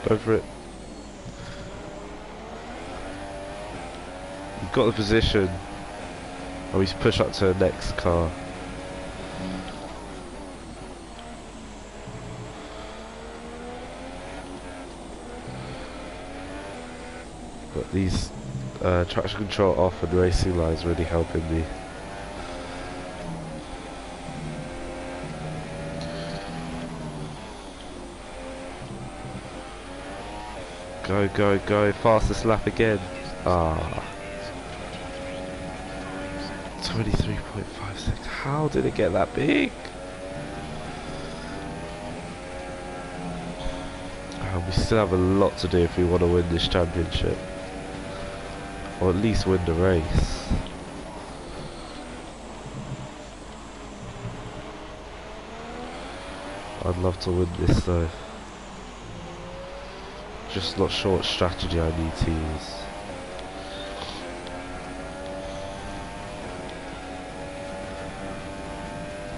Go for it. You've got the position. Oh, he's pushed up to the next car. But these traction control off and racing lines really helping me. Go, go, go, fastest lap again. Ah. 23.5 seconds. How did it get that big? We still have a lot to do if we want to win this championship. Or at least win the race. I'd love to win this though. Just not sure what strategy I need to use.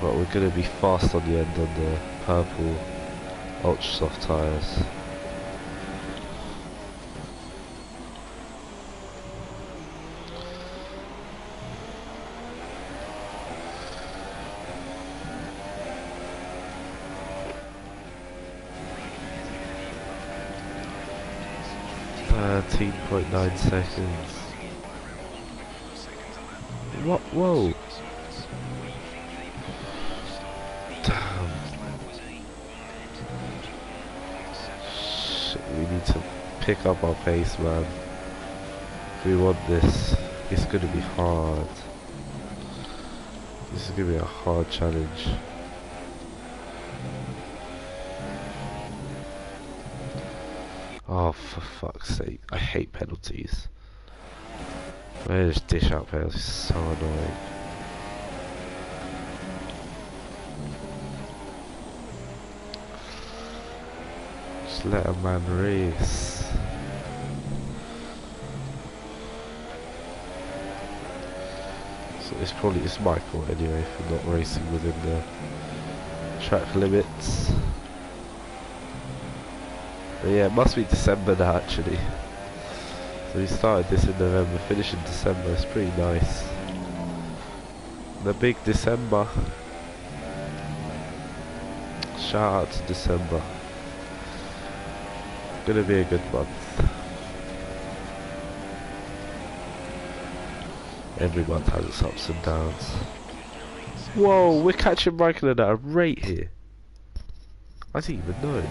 But we're going to be fast on the end on the purple ultra soft tyres. .9 seconds. What? Whoa! Damn. Shit, we need to pick up our pace, man. If we want this, it's gonna be hard. This is gonna be a hard challenge. Oh, for fuck's sake. I hate penalties. They just dish out penalties, so annoying. Just let a man race. So it's my fault anyway for not racing within the track limits. But yeah, it must be December now actually. So we started this in November, finished in December, it's pretty nice. The big December. Shout out to December. Gonna be a good month. Every month has its ups and downs. Whoa, we're catching Raikkonen at a rate here. I didn't even know.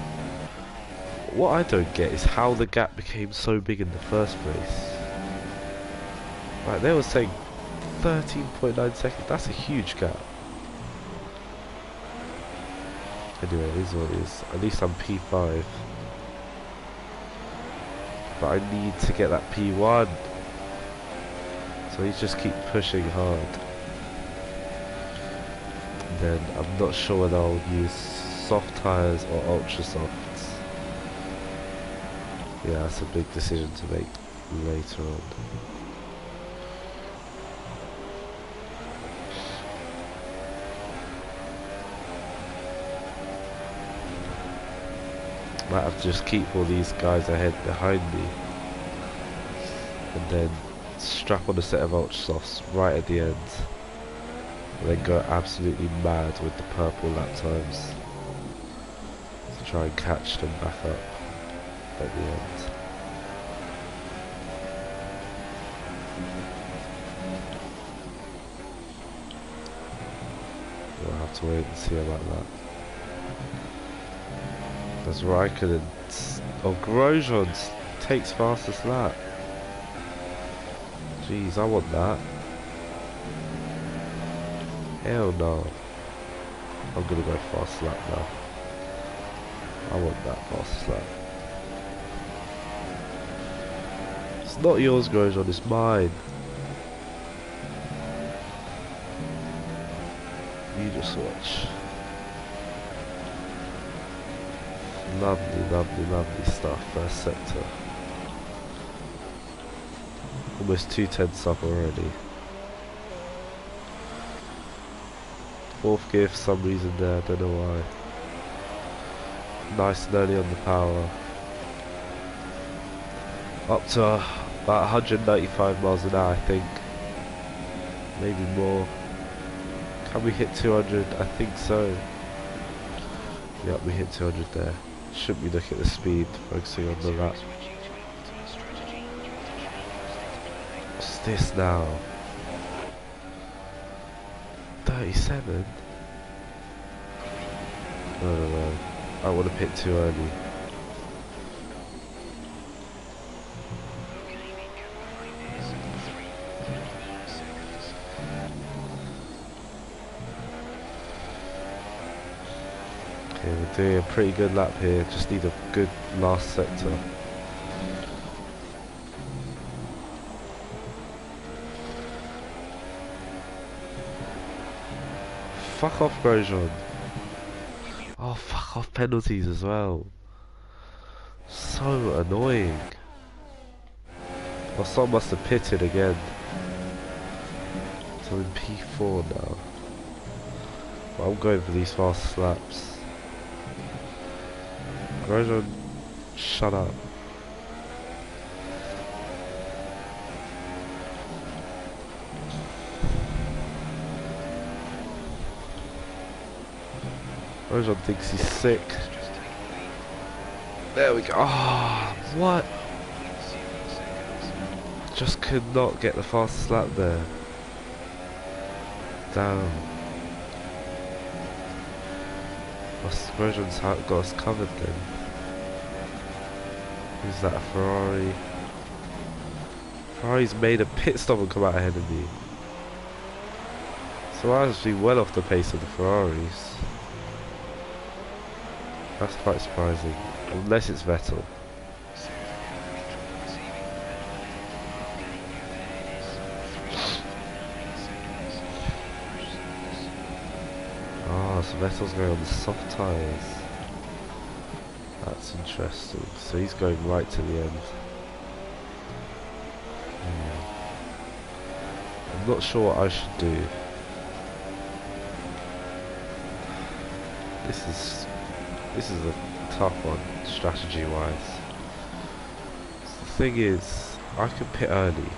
What I don't get is how the gap became so big in the first place. Like, they were saying 13.9 seconds, that's a huge gap. Anyway, it is what it is. At least I'm P5. But I need to get that P1. So you just keep pushing hard. And then I'm not sure whether I'll use soft tyres or ultra softs. Yeah, that's a big decision to make later on. Might have to just keep all these guys ahead behind me. And then strap on a set of ultra softs right at the end. And then go absolutely mad with the purple lap times. To try and catch them back up at the end. We'll have to wait and see about that. That's Raikkonen. Oh, Grosjean takes fastest lap. Jeez, I want that. Hell no. I'm gonna go fast lap now. I want that fast lap. It's not yours, Grosjean, it's mine. You just watch. Lovely, lovely, lovely stuff. First sector. Almost 2/10 up already. Fourth gear for some reason there, I don't know why. Nice and early on the power. Up to about 195 miles an hour, I think. Maybe more. Can we hit 200? I think so. Yep, we hit 200 there. Shouldn't be looking at the speed, focusing on the lap. What's this now? 37? No, no, no. I want to pit too early. Okay, we're doing a pretty good lap here. Just need a good last sector. Fuck off, Grosjean. Oh, fuck off penalties as well. So annoying. Oh, someone must have pitted again. So I'm in P4 now. But I'm going for these fast laps. Grosjean, shut up. Grosjean thinks he's sick. There we go. Ah, oh, what? Just could not get the fastest lap there. Damn. Grosjean's got us covered then. Who's that? A Ferrari? Ferrari's made a pit stop and come out ahead of me. So I'm actually well off the pace of the Ferraris. That's quite surprising. Unless it's Vettel. Ah, so Vettel's going on the soft tyres. That's interesting. So he's going right to the end. I'm not sure what I should do. This is a tough one, strategy wise. So the thing is, I can pit early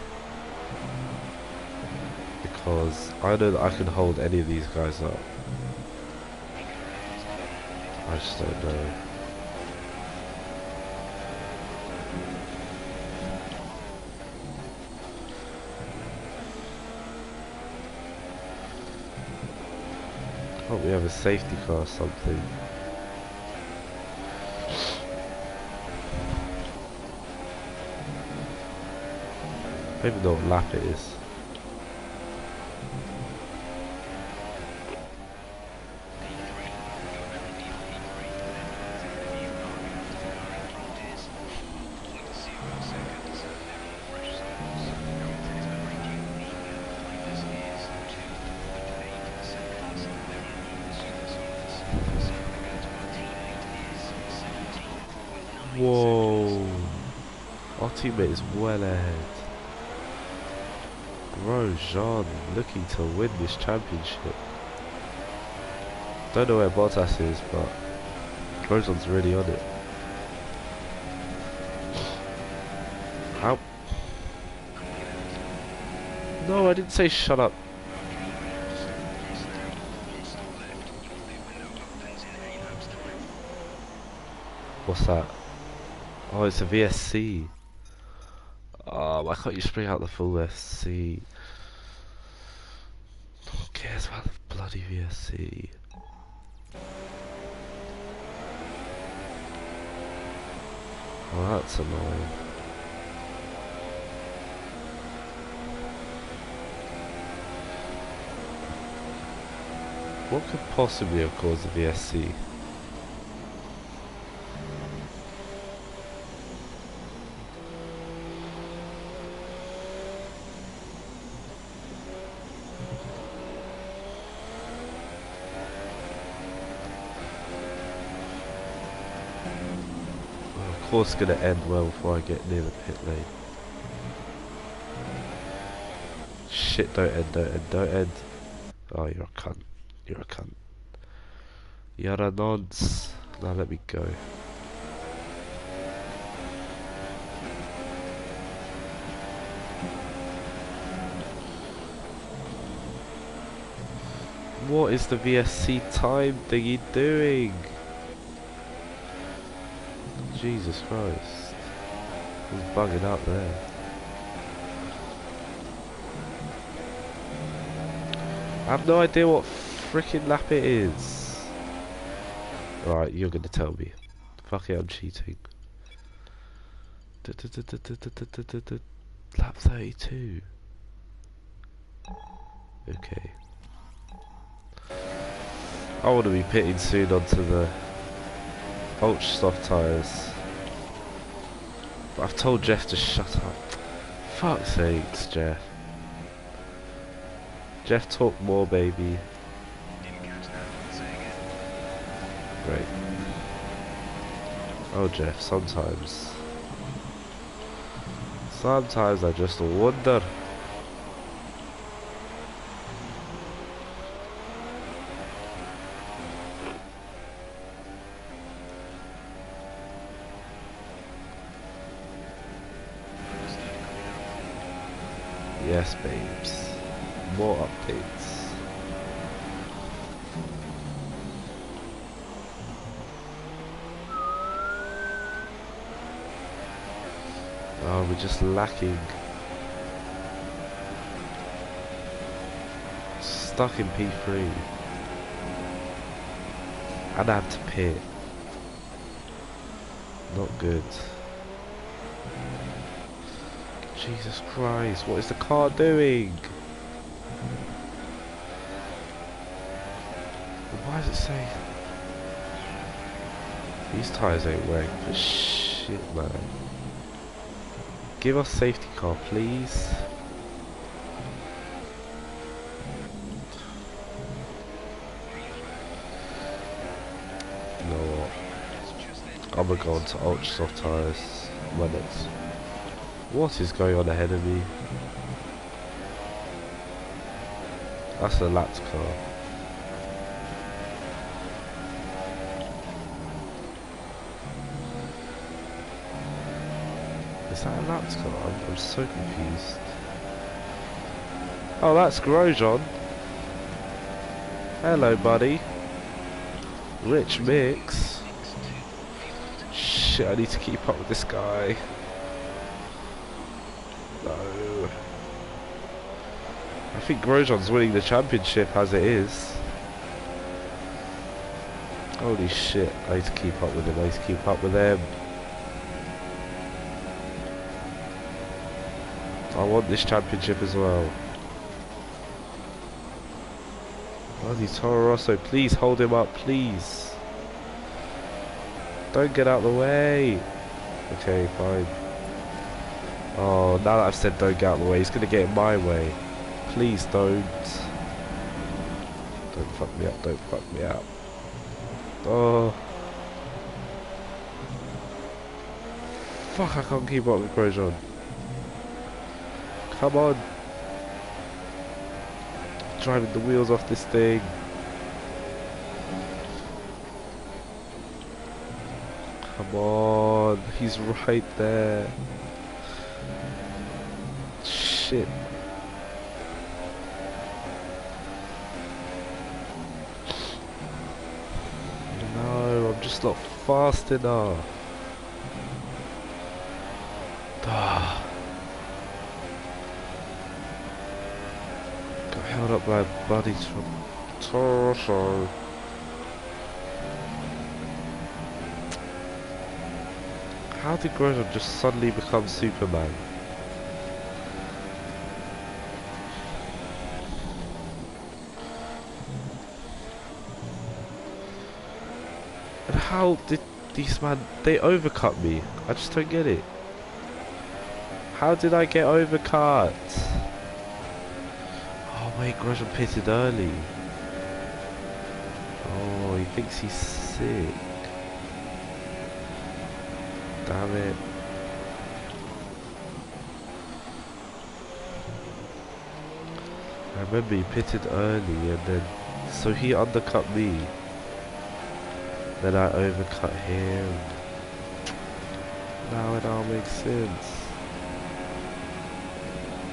because I know that I can hold any of these guys up. I just don't know. Hope we have a safety car or something. I don't even know what lap it is. Whoa, our teammate is well ahead. Grosjean looking to win this championship. Don't know where Bottas is, but Grosjean's really on it. How? No, I didn't say shut up. What's that? Oh, it's a VSC. Oh, why can't you spring out the full VSC? Who cares about the bloody VSC? Oh, that's annoying. What could possibly have caused the VSC? course gonna end well before I get near the pit lane. Shit, don't end, don't end, don't end. Oh, you're a cunt. You're a cunt. You're a nonce. Now let me go. What is the VSC time thingy doing? Jesus Christ. He's bugging out there. I have no idea what freaking lap it is. Right, you're gonna tell me. Fuck it, I'm cheating. Lap 32. Okay. I want to be pitting soon onto the ultra soft tyres. But I've told Jeff to shut up. Fuck's sakes, Jeff. Jeff, talk more, baby. Didn't catch that. Say again. Great. Oh, Jeff, sometimes I just wonder. Yes, babes. More updates. Oh, we're just lacking. Stuck in P3. And I had to pit. Not good. Jesus Christ, what is the car doing? Why does it say? These tyres ain't wearing for shit, man. Give us safety car, please. You know what? I'm gonna go on to ultra soft tyres when it's... What is going on ahead of me? That's a lapped car. Is that a lapped car? I'm so confused. Oh, that's Grosjean. Hello, buddy. Rich mix. Shit, I need to keep up with this guy. No. I think Grosjean's winning the championship as it is. Holy shit, I need to keep up with him, I need to keep up with him. I want this championship as well. Bloody Toro Rosso, please hold him up, please. Don't get out of the way. Okay, fine. Oh, now that I've said don't get out of the way, he's gonna get in my way. Please don't. Don't fuck me up, don't fuck me up. Oh. Fuck, I can't keep up with Grosjean. Come on. Driving the wheels off this thing. Come on. He's right there. Shit. No, I'm just not fast enough. Ah. Got held up by buddies from Toro. How did Grosjean just suddenly become Superman? And how did these man, they overcut me? I just don't get it. How did I get overcut? Oh wait, Grosjean pitted early. Oh, he thinks he's sick. Damn it. I remember he pitted early and then, so he undercut me. Then I overcut him. Now it all makes sense.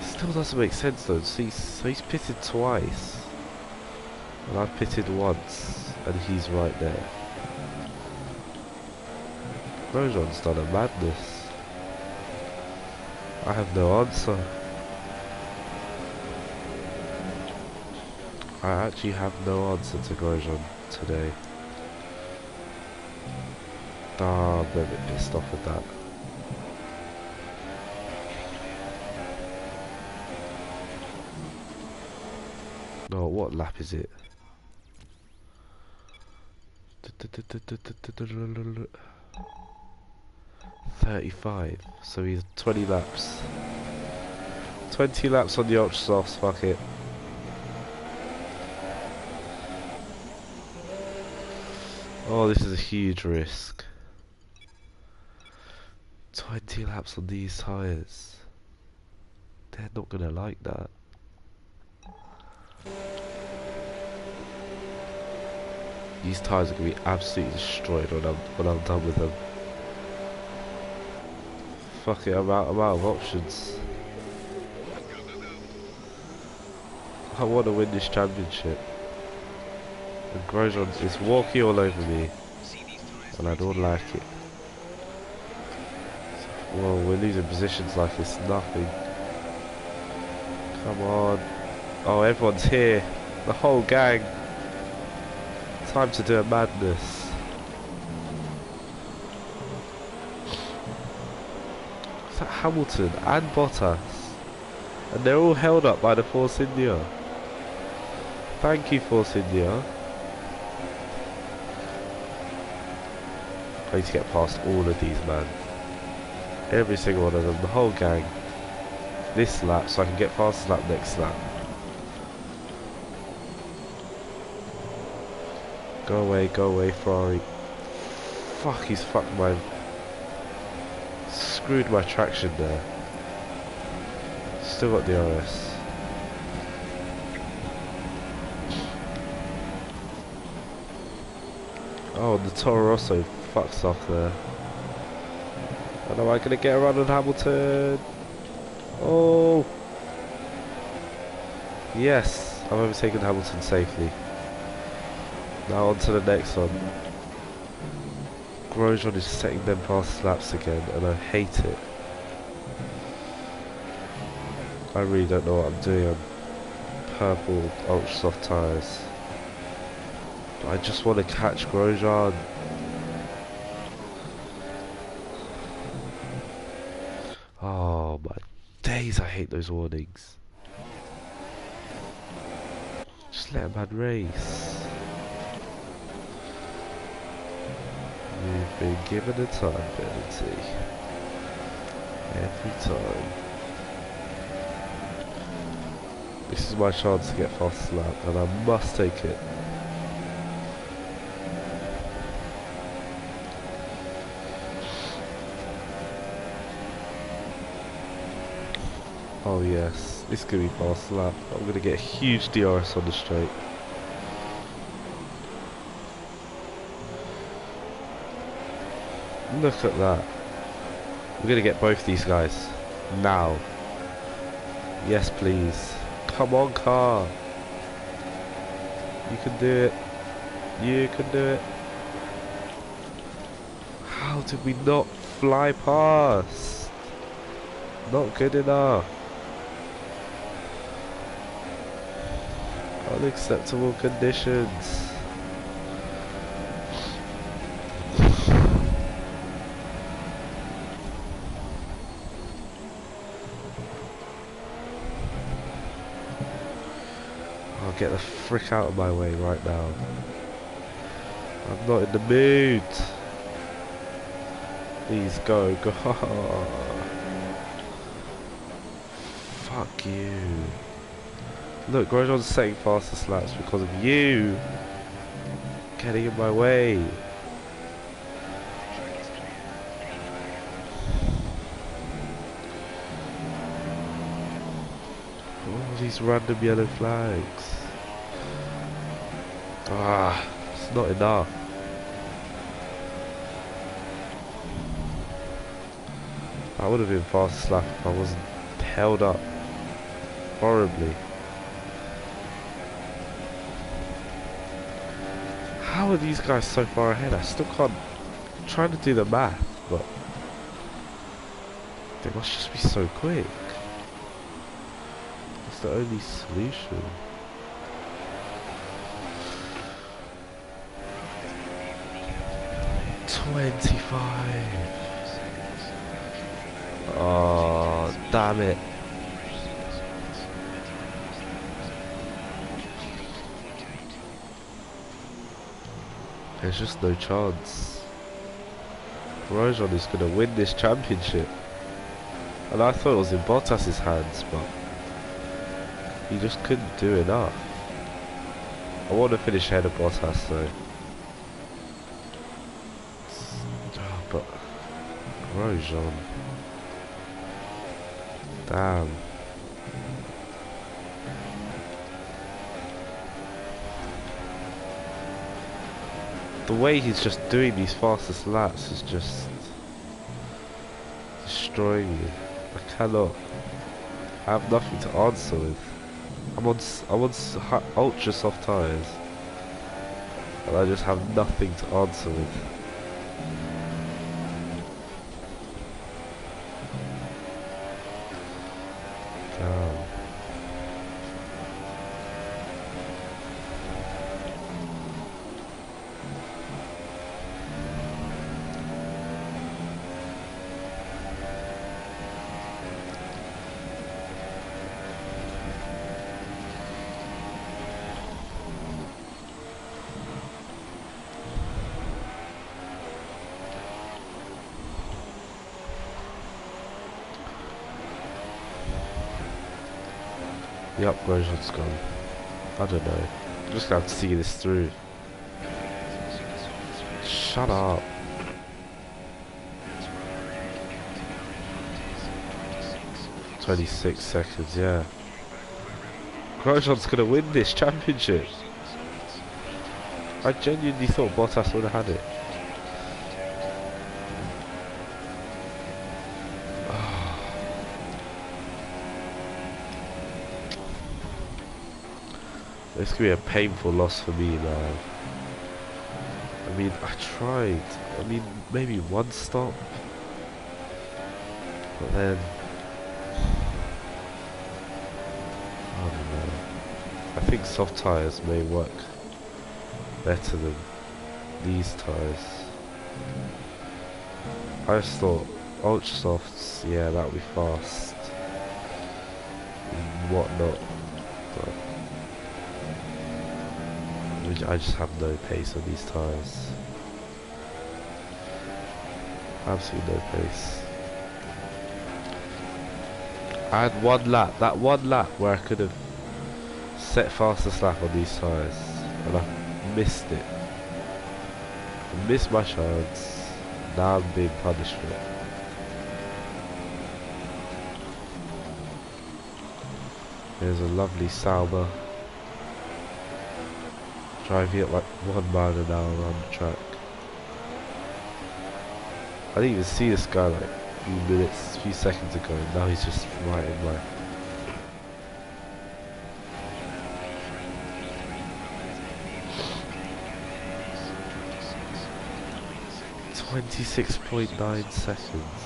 Still doesn't make sense though. So he's pitted twice. And I've pitted once. And he's right there. Grosjean's done a madness. I have no answer. I actually have no answer to Grosjean today. Ah, I'm a bit pissed off with that. No, what lap is it? 35. So he's 20 laps. 20 laps on the ultra softs, fuck it. Oh, this is a huge risk. 20 laps on these tyres. They're not gonna like that. These tyres are gonna be absolutely destroyed when I'm done with them. Fuck it, I'm out of options. I want to win this championship. And Grosjean is walking all over me. And I don't like it. Well, we're losing positions like it's nothing. Come on. Oh, everyone's here. The whole gang. Time to do a madness. Is that Hamilton and Bottas? And they're all held up by the Force India. Thank you, Force India. I need to get past all of these, man. Every single one of them, the whole gang. This lap, so I can get past this lap next lap. Go away, Ferrari. Fuck, he's fucked my... Screwed my traction there. Still got DRS. Oh, the Toro Rosso fucks off there. And am I gonna get around on Hamilton? Oh! Yes, I've overtaken Hamilton safely. Now on to the next one. Grosjean is setting them past laps again, and I hate it. I really don't know what I'm doing on purple ultra soft tyres. But I just want to catch Grosjean. Oh my days, I hate those warnings. Just let a man race. You've been given a time penalty. Every time. This is my chance to get fast lap, and I must take it. Oh yes, this is going to be fast lap. I'm going to get a huge DRS on the straight. Look at that. We're going to get both these guys. Now. Yes, please. Come on, car. You can do it. You can do it. How did we not fly past? Not good enough. Unacceptable conditions. Get the frick out of my way right now. I'm not in the mood. Please go. Fuck you. Look, Grosjean's setting fastest laps because of you getting in my way. All these random yellow flags. Ah, it's not enough. That would have been fastest lap if I wasn't held up horribly. How are these guys so far ahead? I still can't. I'm trying to do the math, but they must just be so quick. That's the only solution. $25. Oh, damn it. There's just no chance. Grosjean is going to win this championship. And I thought it was in Bottas's hands, but he just couldn't do enough. I want to finish ahead of Bottas though. But Grosjean. Damn. The way he's just doing these fastest laps is just destroying me. I cannot. I have nothing to answer with. I'm on ultra soft tyres, and I just have nothing to answer with. Damn. Yup, Grosjean's gone. I don't know. I'm just gonna have to see this through. Shut up. "26 seconds, yeah. Grosjean's gonna win this championship. I genuinely thought Bottas would have had it. This could be a painful loss for me now. I mean, I tried. I mean, maybe one stop. But then... I don't know. I think soft tyres may work better than these tyres. I just thought ultra softs, yeah, that would be fast and whatnot. But I just have no pace on these tyres. Absolutely no pace. I had one lap, that one lap where I could have set fastest lap on these tyres, and I missed it. I missed my chance. Now I'm being punished for it. Here's a lovely Sauber. Driving at like 1 mile an hour on the track. I didn't even see this guy like a few seconds ago, and now he's just right in my... .9 seconds.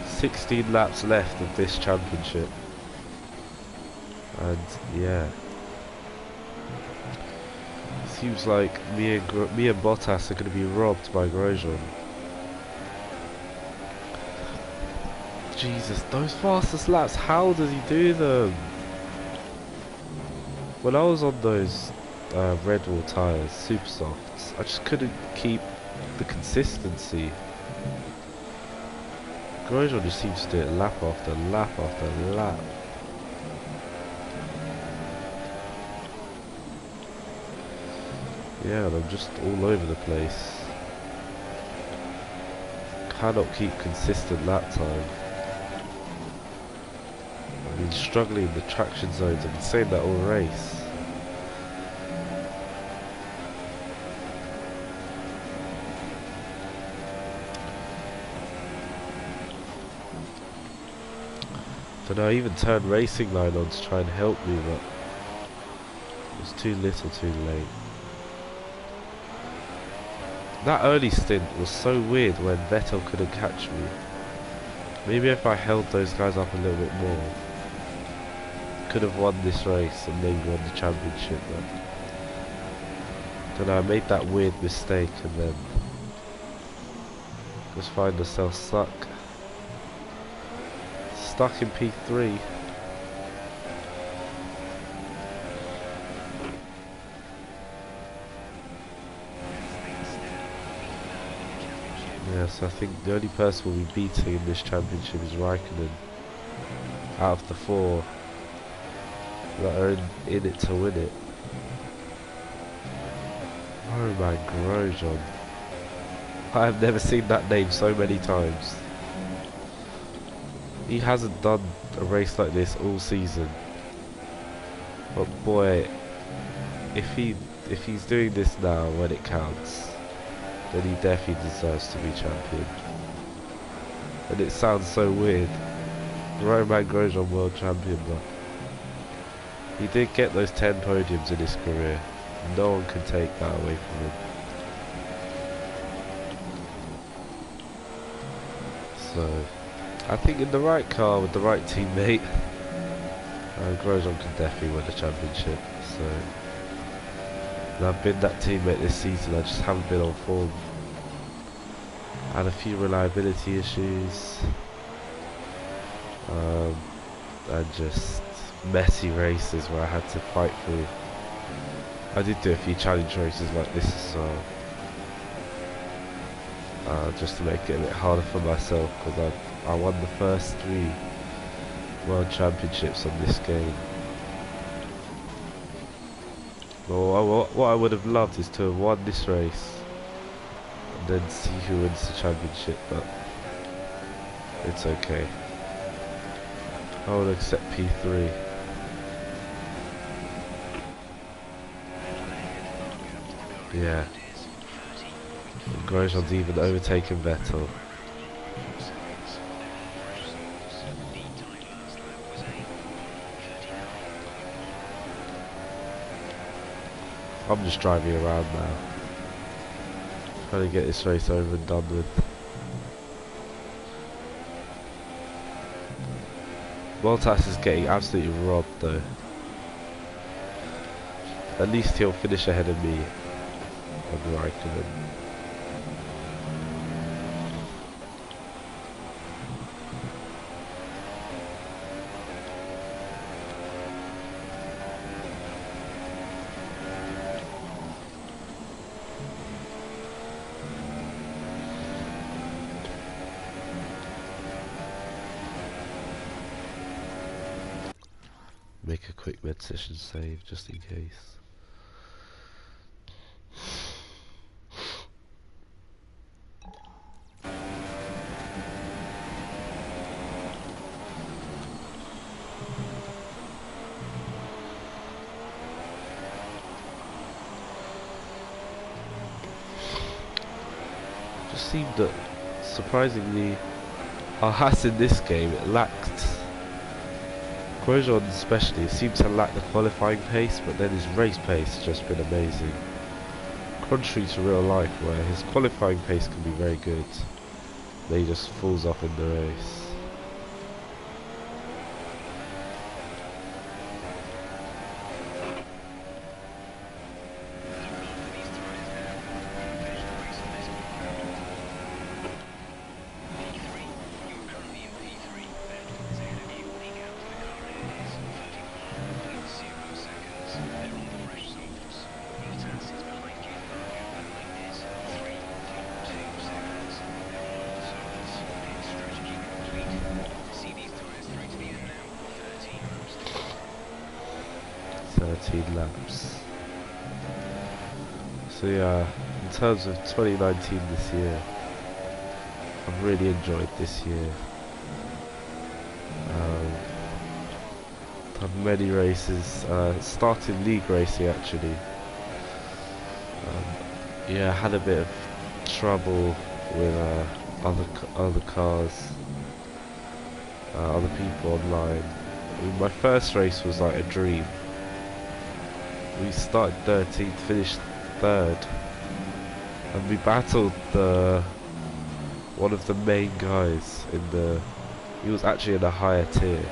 "16 laps left of this championship, and yeah, seems like me and Bottas are going to be robbed by Grosjean. Jesus, those fastest laps, how does he do them? When I was on those Red Bull tyres, super softs, I just couldn't keep the consistency. Grosjean just seems to do it lap after lap after lap. Yeah, and I'm just all over the place. Cannot keep consistent lap time. I've been struggling in the traction zones. I've been saying that all race. Don't know, I even turned racing line on to try and help me, but it was too little too late. That early stint was so weird when Vettel couldn't catch me. Maybe if I held those guys up a little bit more, could have won this race and maybe won the championship, but don't know, I made that weird mistake and then just find myself stuck in P3. Yeah, so I think the only person we'll be beating in this championship is Raikkonen. Out of the 4 that are in it to win it. Oh my Grosjean. I have never seen that name so many times. He hasn't done a race like this all season. But boy, if he's doing this now when it counts, then he definitely deserves to be champion. And it sounds so weird. Romain Grosjean world champion, but he did get those 10 podiums in his career. No one can take that away from him. So I think in the right car with the right teammate, Grosjean can definitely win the championship. So, and I've been that teammate this season, I just haven't been on form. I had a few reliability issues, and just messy races where I had to fight through. I did do a few challenge races like this as well, just to make it a bit harder for myself, because I won the first 3 World Championships on this game. Well, what I would have loved is to have won this race and then see who wins the championship, but it's okay. I will accept P3. Yeah. And Grosjean's even overtaken Vettel. I'm just driving around now, trying to get this race over and done with. Bottas is getting absolutely robbed though. At least he'll finish ahead of me on Raikkonen. Make a quick mid session save just in case. Just seemed that surprisingly our Haas in this game, it lacked, Grosjean especially, seemed to lack the qualifying pace, but then his race pace has just been amazing. Contrary to real life, where his qualifying pace can be very good, then he just falls off in the race. Laps. So yeah, in terms of 2019 this year, I've really enjoyed this year. Done many races, started league racing actually. Yeah, had a bit of trouble with other cars, other people online. I mean, my first race was like a dream. We started 13th, finished 3rd, and we battled one of the main guys in the. He was actually in a higher tier,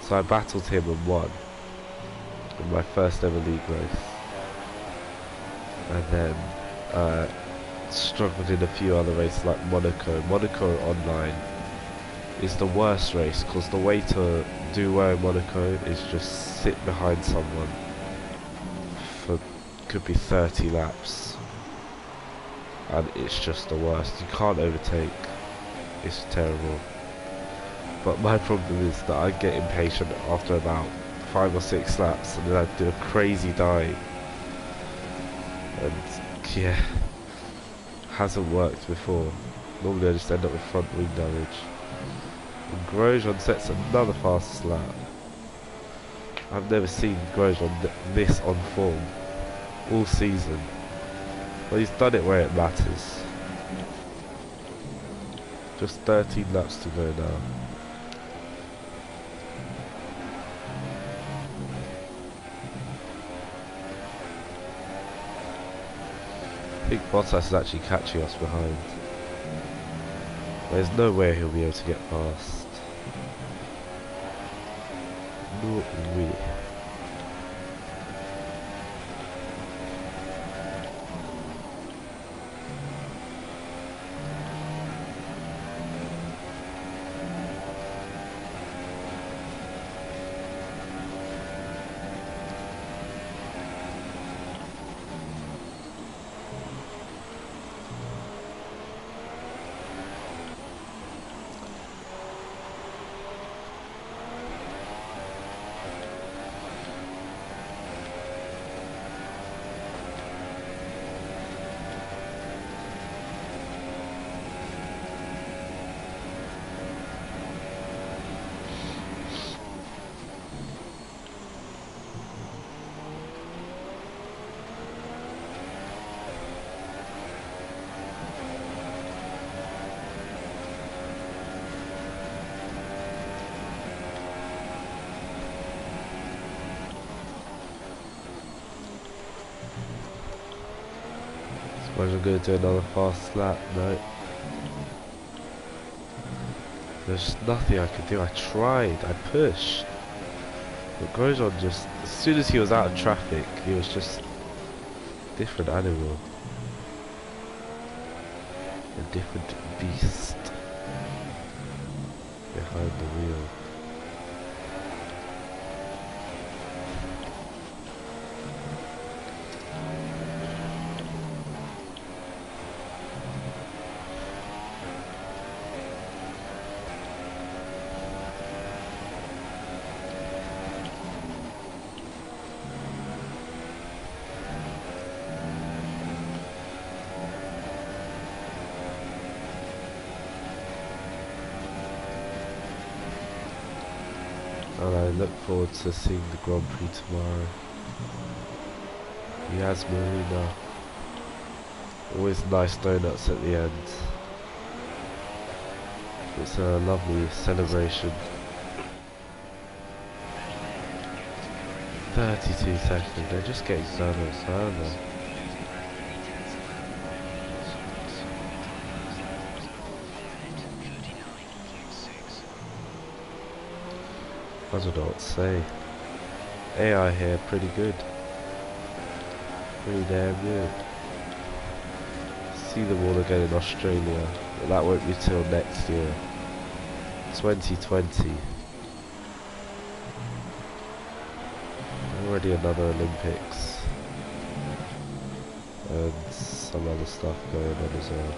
so I battled him and won in my first ever league race. And then struggled in a few other races like Monaco. Monaco online is the worst race because the way to do well in Monaco is just sit behind someone for could be 30 laps, and it's just the worst. You can't overtake. It's terrible. But my problem is that I get impatient after about 5 or 6 laps, and then I do a crazy dive. And yeah, hasn't worked before. Normally I just end up with front wing damage. And Grosjean sets another fast lap. I've never seen Grosjean this on form all season. Well, he's done it where it matters. Just 13 laps to go now. I think Bottas is actually catching us behind. There's no way he'll be able to get past. No way. Suppose I'm going to do another fast lap. No. There's nothing I could do. I tried. I pushed. But Grosjean just, as soon as he was out of traffic, he was just a different animal. A different beast behind the wheel. And I look forward to seeing the Grand Prix tomorrow. Yas Marina. Always nice donuts at the end. It's a lovely celebration. 32 seconds, they're just getting donuts, aren't they? I don't know what to say. AI here, pretty good. Pretty damn good. See them all again in Australia, but that won't be till next year. 2020. Already another Olympics. And some other stuff going on as well.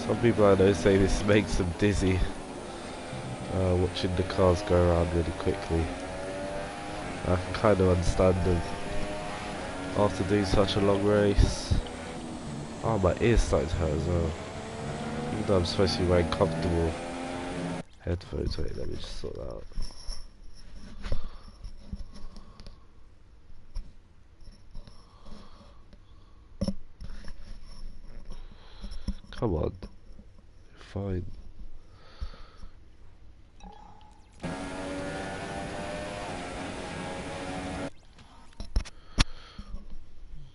Some people I know say this makes them dizzy, watching the cars go around really quickly. I can kind of understand them after doing such a long race. Oh, my ear's starting to hurt as well. Even though I'm supposed to be wearing comfortable headphones. Wait, let me just sort that out. Come on. Fine.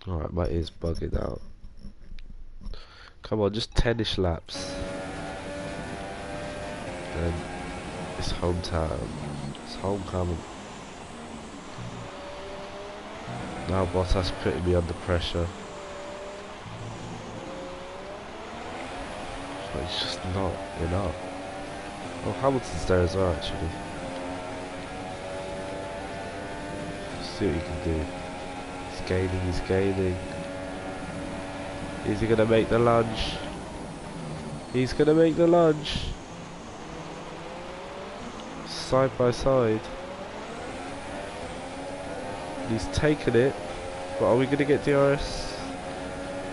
Alright, my ear's bugging out. Come on, just 10ish laps. And it's hometown. It's homecoming. Now Bottas putting me under pressure. But it's just not enough. Oh, Hamilton's there as well, actually. See what he can do. He's gaining, he's gaining. Is he gonna make the lunge? He's gonna make the lunge. Side by side. He's taken it. But are we gonna get DRS?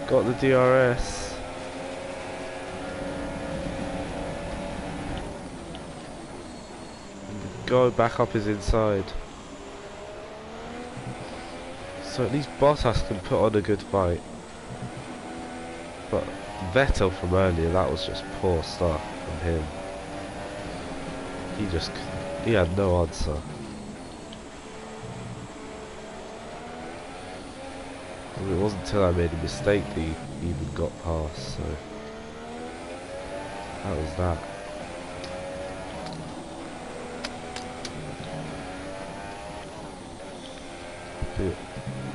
Got the DRS. Go back up his inside. So at least Bottas can put on a good fight. But Vettel from earlier, that was just poor stuff from him. He had no answer. And it wasn't until I made a mistake that he even got past, so that was that.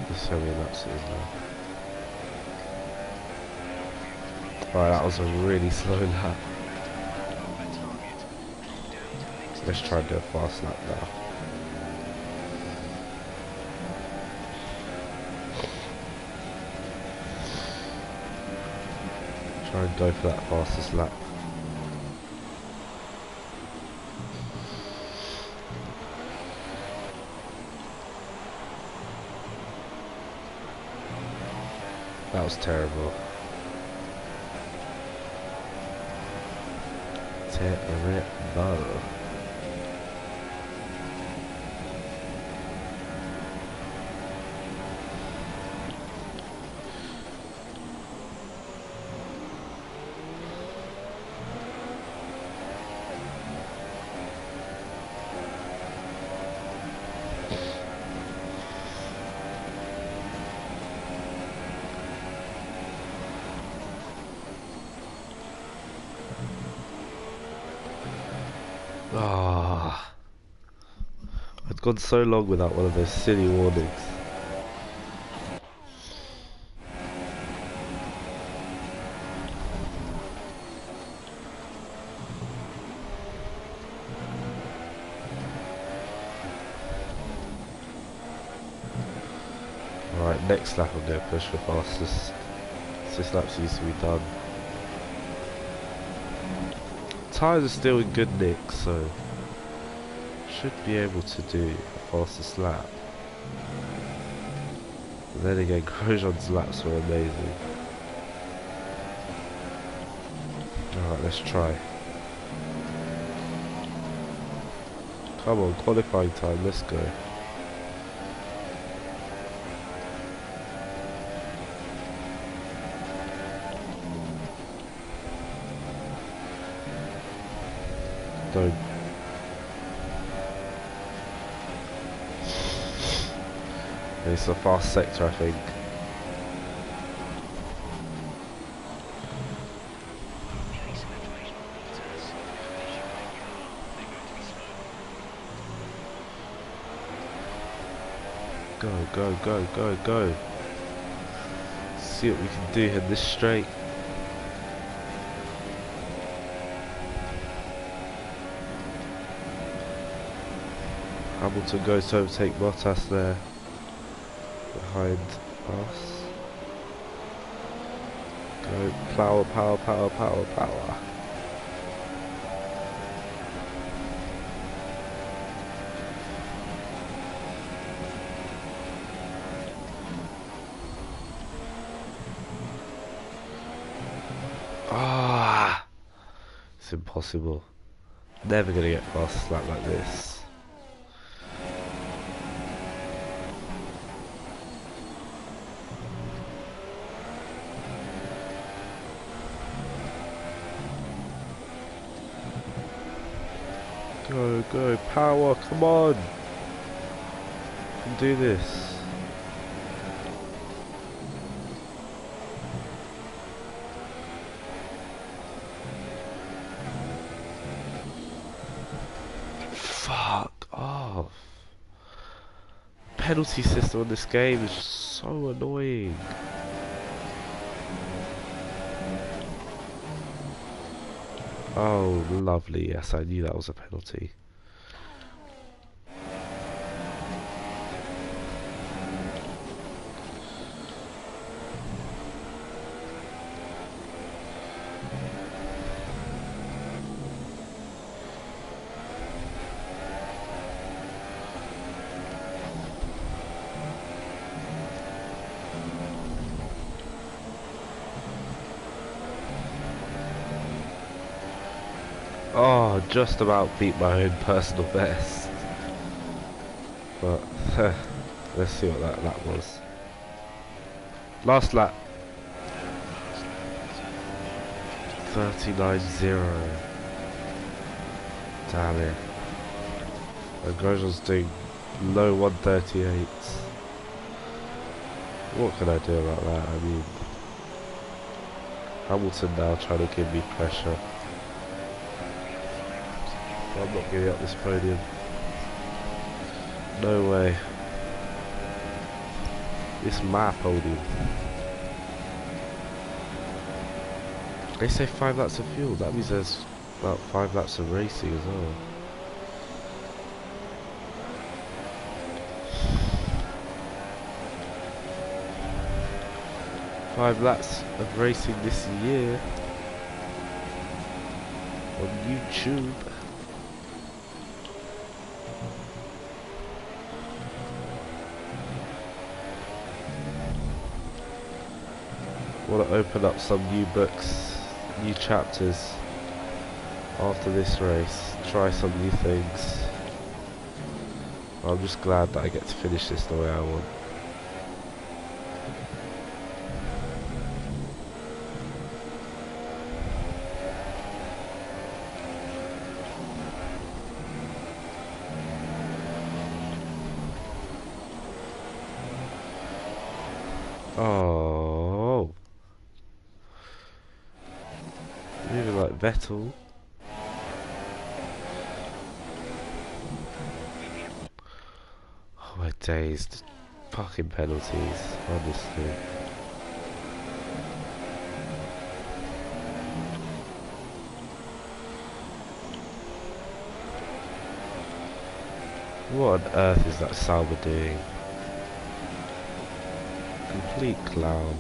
Just how many laps it is now. Alright, that was a really slow lap. Let's try and do a fast lap now. Try and go for that fastest lap. That was terrible. Terrible. Ah, I'd gone so long without one of those silly warnings. Alright, next lap I'm going to push for fastest. This lap seems to be done. Tyres are still in good nick, so should be able to do a fastest lap. And then again, Grosjean's laps were amazing. Alright, let's try. Come on, qualifying time, let's go. Don't. It's a fast sector, I think. Go, go, go, go, go. See what we can do in this straight. Hamilton goes to overtake Bottas there behind us. Go, Go, power, power, power, power, power. Ah, it's impossible. Never gonna get past a slap like this. Go, go, power, come on! You can do this. Fuck off. Penalty system on this game is so annoying. Oh, lovely. Yes, I knew that was a penalty. Oh, just about beat my own personal best. But, let's see what that lap was. Last lap. 39.0. Damn it. And Grosjean's doing low 138. What can I do about that? I mean, Hamilton now trying to give me pressure. I'm not giving up this podium. No way. It's my podium. They say 5 laps of fuel. That means there's about 5 laps of racing as well. Five laps of racing this year on YouTube. Want to open up some new books, new chapters after this race, try some new things. I'm just glad that I get to finish this the way I want. Oh, moving like Vettel. Oh my days, fucking penalties, honestly. What on earth is that Sauber doing? Complete clown.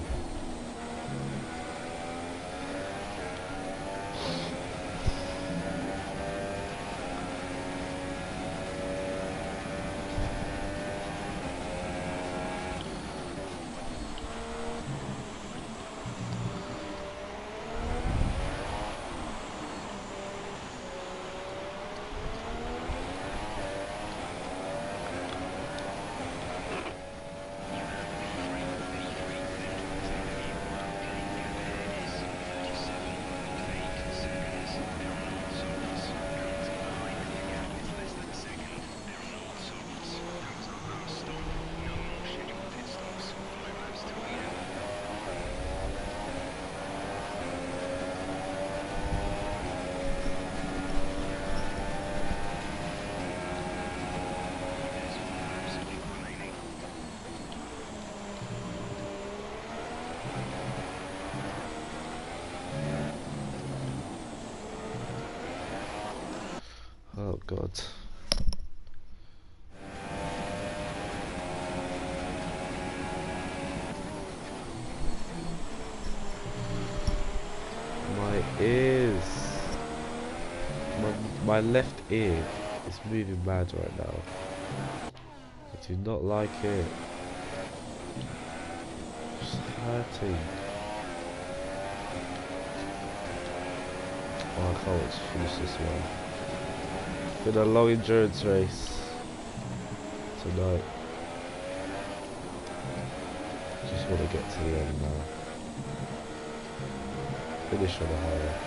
Oh god. is. My left ear is moving mad right now. I do not like it. It's hurting. Oh, I can't wait to finish this one. It's been a long endurance race tonight. Just want to get to the end now. Finish on a high.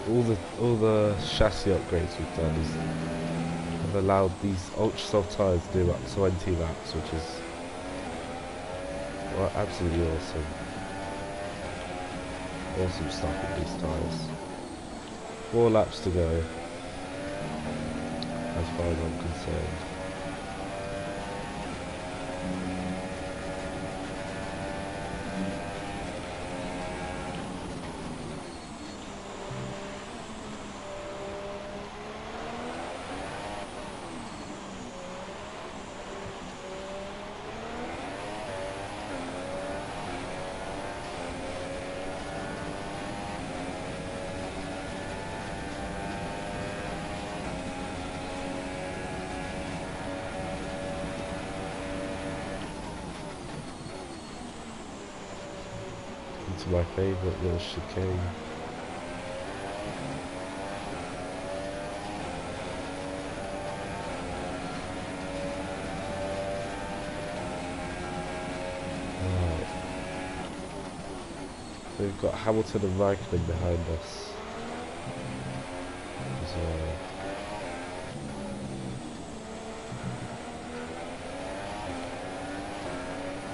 All the chassis upgrades we've done have allowed these ultra soft tyres to do up 20 laps, which is, well, absolutely awesome. Awesome stuff with these tyres. 4 laps to go, as far as I'm concerned. To my favourite little chicane. Right. So we've got Hamilton and Raikkonen behind us as well.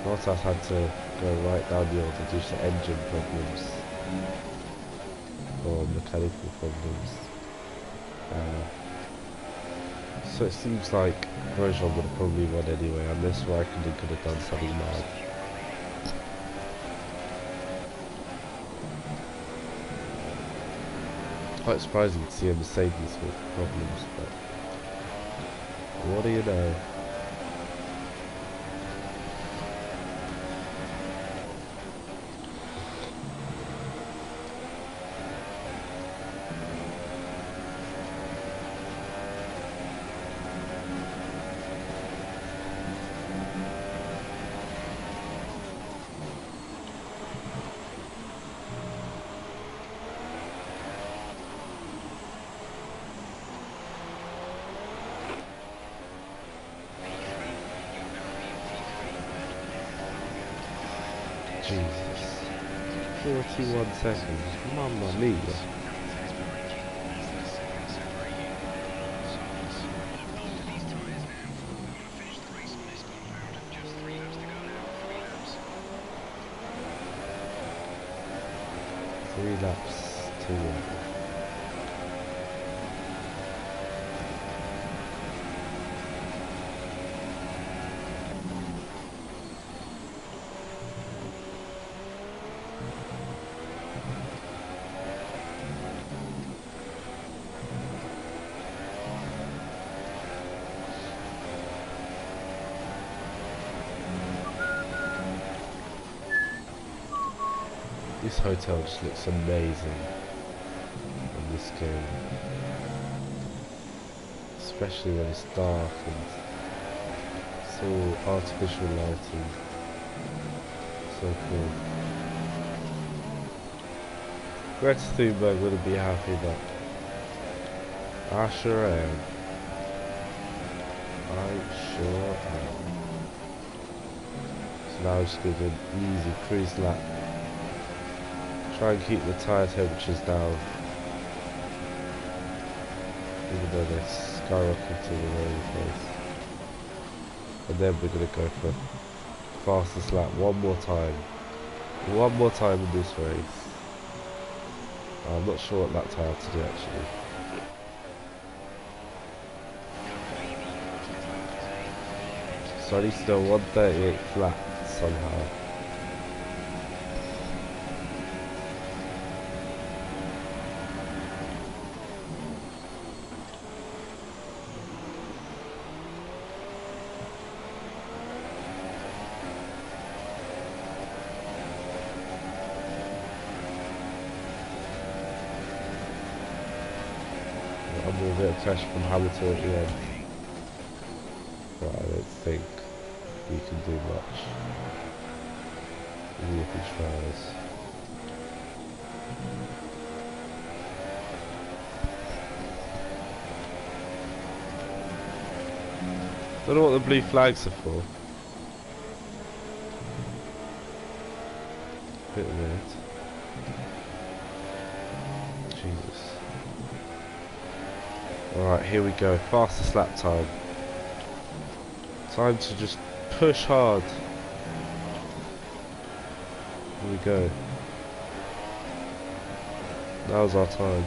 Bottas had to go right down the order due to engine problems or mechanical problems. So it seems like Grosjean would have probably won anyway, unless Raikkonen could have done something mad. Quite surprising to see a Mercedes with problems, but what do you know? Jesus. 41 seconds. Mamma mia. Three laps to go. This hotel just looks amazing in this game, especially when it's dark and it's all artificial lighting. So cool. Greta Thunberg wouldn't be happy, but I sure am. I sure am. So now I'm just going to do an easy cruise lap. Try and keep the tyre temperatures down, even though they're skyrocketing all over the place. And then we're going to go for fastest lap one more time in this race. I'm not sure what laps I have to do actually. So I need to do a 138 flat somehow. bit of pressure from Hamilton at the end. But I don't think he can do much. Even if he tries. Don't know what the blue flags are for. Bit weird. Jesus. Alright, here we go. Fastest lap time. Time to just push hard. Here we go. Now's our time.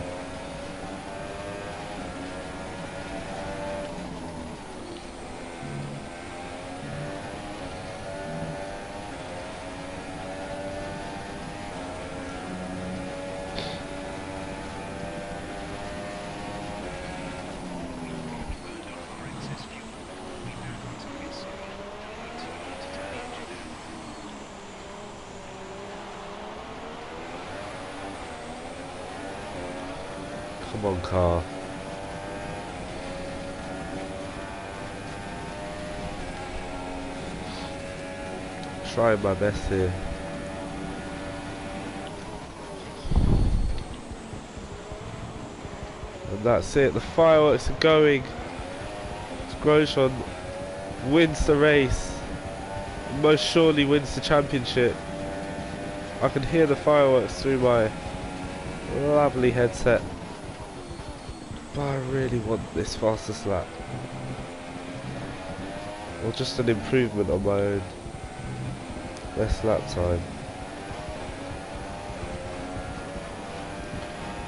Come on, car. Trying my best here. And that's it. The fireworks are going. Grosjean wins the race. And most surely wins the championship. I can hear the fireworks through my lovely headset. But I really want this fastest lap. Or just an improvement on my own. Best lap time.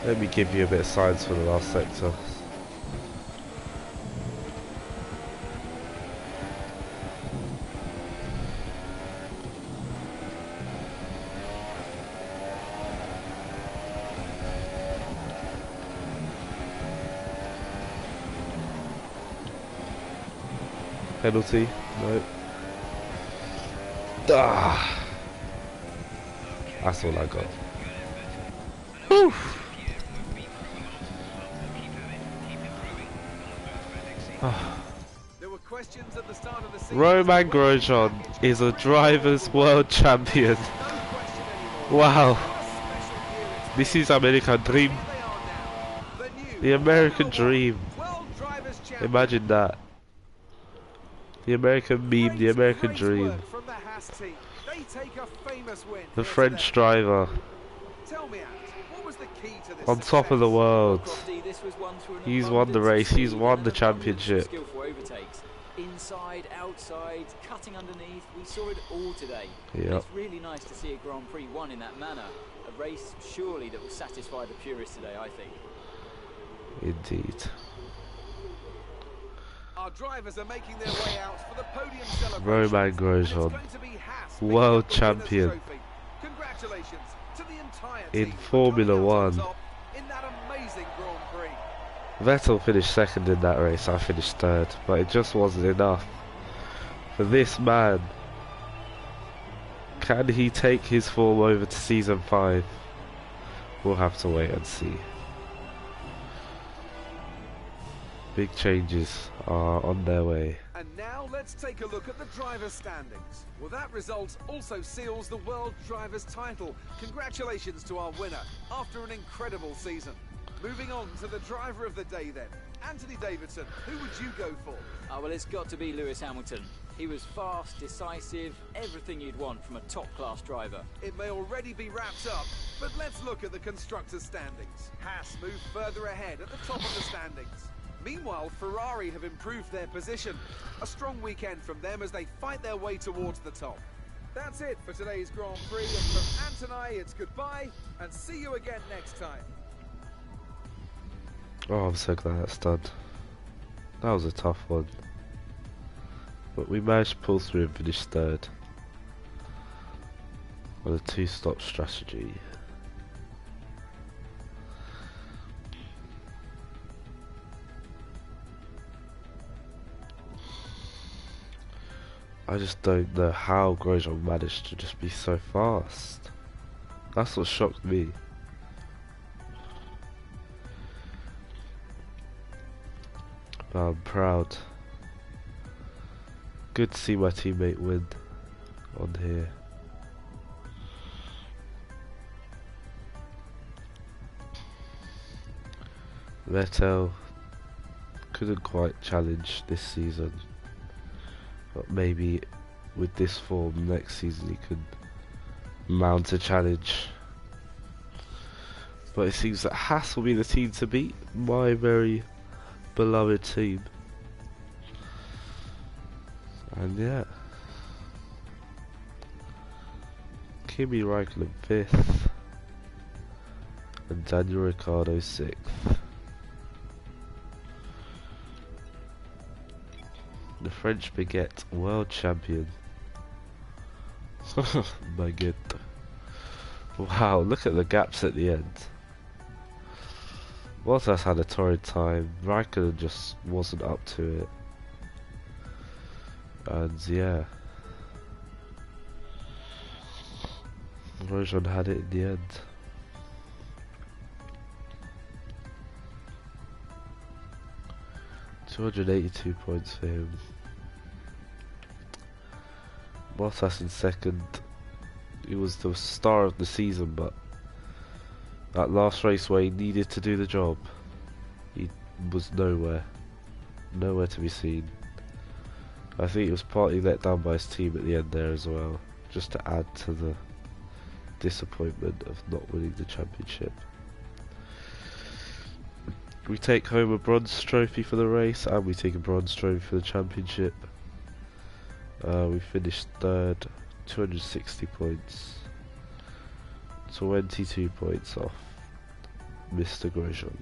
Let me give you a bit of science for the last sector. Penalty? No. Ah, that's all I got. Whew. There were questions at the start of the season. Romain Grosjean is a driver's world champion. Wow. This is American dream. The American dream. Imagine that. The American meme, the American dream. The French driver. On top of the world. He's won the race, he's won the championship. Inside, outside, cutting underneath, we saw it all today. Yep. It's really nice to see a Grand Prix won in that manner. A race surely that will satisfy the purists today, I think. Indeed. Our drivers are making their way out for the podium celebration. Romain Grosjean, world champion. Congratulations to the entire in team Formula One. In that amazing Grand Prix. Vettel finished second in that race, I finished third, but it just wasn't enough for this man. Can he take his form over to season 5? We'll have to wait and see. Big changes are on their way. And now let's take a look at the driver's standings. Well, that result also seals the World Drivers' title. Congratulations to our winner after an incredible season. Moving on to the driver of the day then. Anthony Davidson, who would you go for? Oh, well, it's got to be Lewis Hamilton. He was fast, decisive, everything you'd want from a top-class driver. It may already be wrapped up, but let's look at the constructors' standings. Haas moved further ahead at the top of the standings. Meanwhile, Ferrari have improved their position. A strong weekend from them as they fight their way towards the top. That's it for today's Grand Prix, and from Ant and I, it's goodbye, and see you again next time. Oh, I'm so glad that's done. That was a tough one. But we managed to pull through and finish third. On a 2-stop strategy. I just don't know how Grosjean managed to just be so fast. That's what shocked me. But I'm proud. Good to see my teammate win on here. Vettel couldn't quite challenge this season, but maybe with this form next season he could mount a challenge. But it seems that Haas will be the team to beat, my very beloved team. And yeah, Kimi Raikkonen 5th and Daniel Ricciardo 6th. The French baguette world champion. Baguette. Wow, look at the gaps at the end. Bottas had a torrid time. Raikkonen just wasn't up to it. And yeah, Grosjean had it in the end. £282 points for him. Bottas in second. He was the star of the season, but that last race where he needed to do the job, he was nowhere to be seen. I think he was partly let down by his team at the end there as well, just to add to the disappointment of not winning the championship. We take home a bronze trophy for the race, and we take a bronze trophy for the championship. We finished third, 260 points, 22 points off Mr. Grosjean.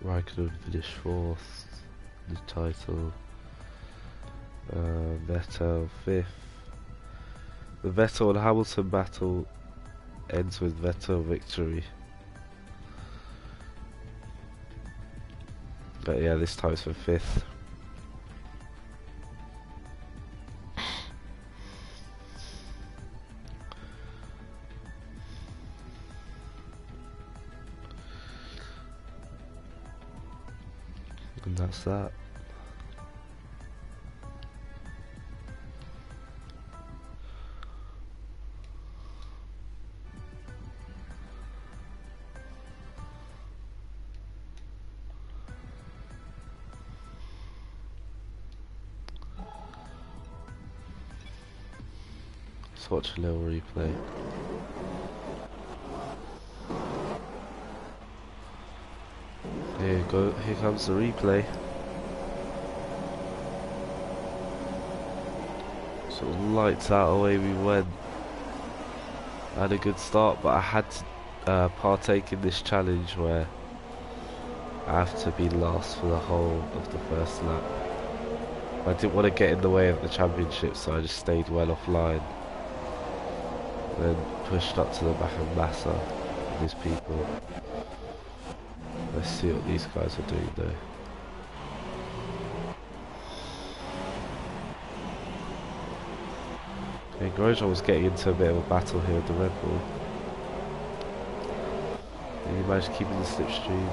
Raikkonen finished 4th, the title. Vettel 5th. The Vettel and Hamilton battle ends with Vettel victory. But yeah, this time it's for 5th. And that's that. Let's watch a little replay. Here you go, here comes the replay. So lights out, away we went. I had a good start, but I had to partake in this challenge where I have to be last for the whole of the first lap. I didn't want to get in the way of the championship, so I just stayed well offline. Then pushed up to the back of Massa and his people. Let's see what these guys are doing though. Okay, Grosjean was getting into a bit of a battle here with the Red Bull. And he managed to keep in the slipstream.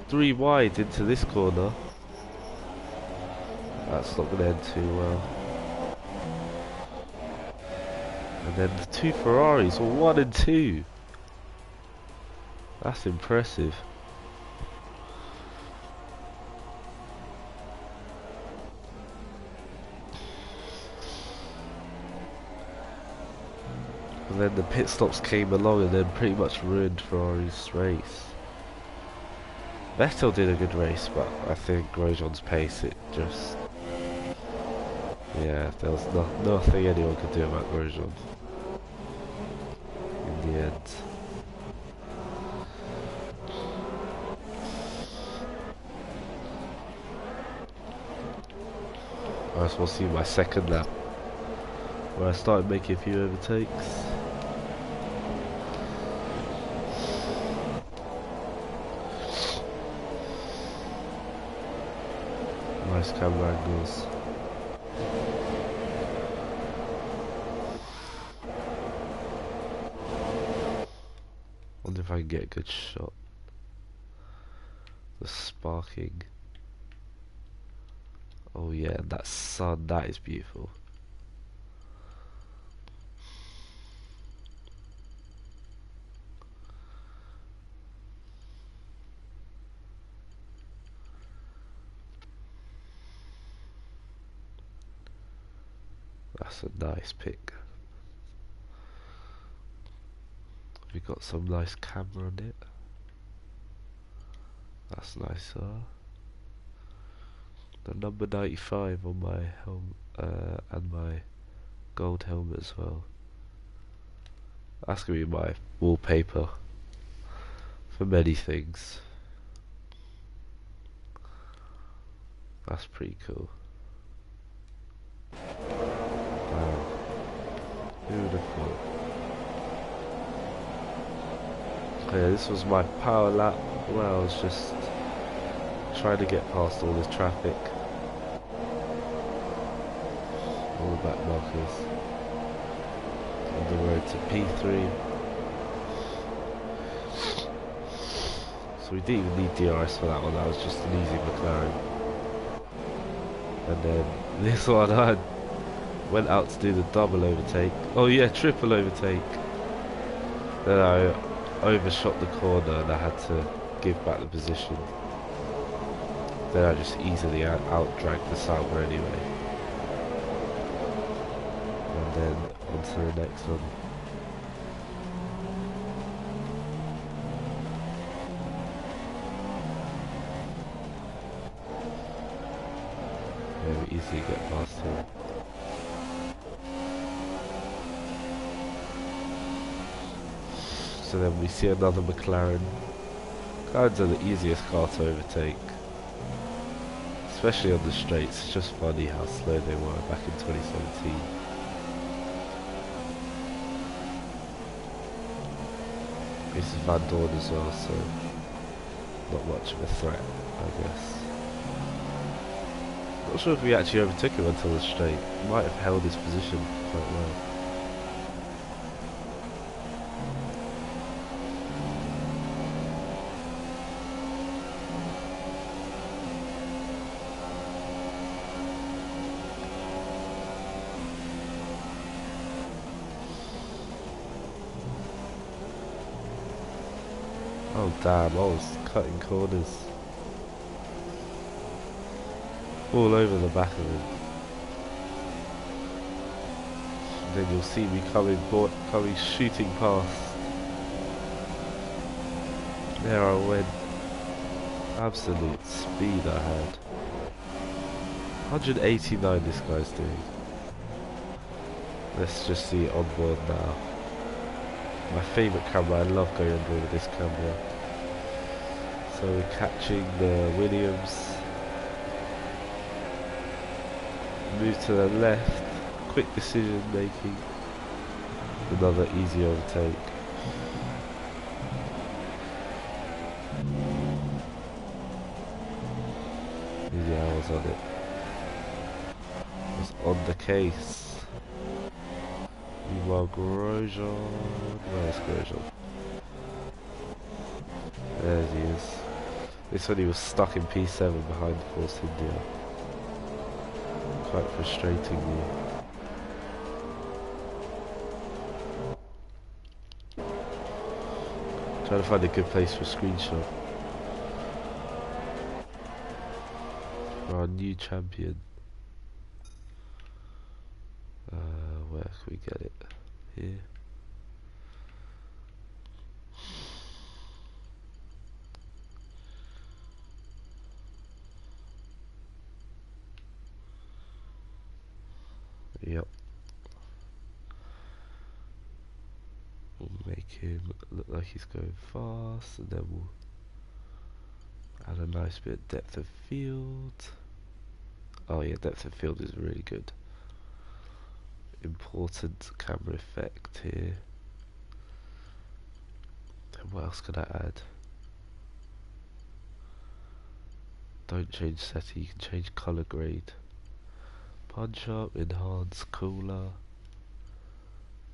Three wide into this corner. That's not going to end too well. And then the two Ferraris were 1 and 2. That's impressive. And then the pit stops came along and then pretty much ruined Ferrari's race. Vettel did a good race, but I think Grosjean's pace, it just... yeah, there was nothing anyone could do about Grosjean in the end. I just want to see my second lap, where I started making a few overtakes. Nice camera angles. Wonder if I can get a good shot. The sparking. Oh yeah, and that sun, that is beautiful. That's a nice pic. We got some nice camera on it. That's nice. The number 95 on my helmet and my gold helmet as well. That's gonna be my wallpaper for many things. That's pretty cool. Wow. Who would have thought? Okay, this was my power lap where I was just trying to get past all this traffic. All the back markers. On the road to P3. So we didn't even need DRS for that one, that was just an easy McLaren. And then this one I went out to do the double overtake. Oh yeah, triple overtake. Then I overshot the corner and I had to give back the position. Then I just easily out-dragged the Sauber anyway. And then on to the next one. Yeah, we easily get past him. So then we see another McLaren. McLarens are the easiest car to overtake. Especially on the straights, it's just funny how slow they were back in 2017. This is Van Dorn as well, so not much of a threat, I guess. Not sure if we actually overtook him until the straight. He might have held his position quite well. Oh damn, I was cutting corners all over the back of him. And then you'll see me coming shooting past. There I went. Absolute speed I had. 189 this guy's doing. Let's just see it on board now. My favourite camera, I love going on board with this camera. So we're catching the Williams. Move to the left, quick decision making. Another easy overtake. Easy hours on it. Was on the case. Meanwhile, Grosjean. Where's Grosjean? There he is. This one he was stuck in P7 behind Force India. Quite frustratingly. Trying to find a good place for a screenshot. For our new champion. Where can we get it? Here. Yep. We'll make him look like he's going fast, and then we'll add a nice bit of depth of field. Oh yeah, depth of field is really good. Important camera effect here. And what else could I add? Don't change setting, you can change color grade. Punch up, enhance, cooler.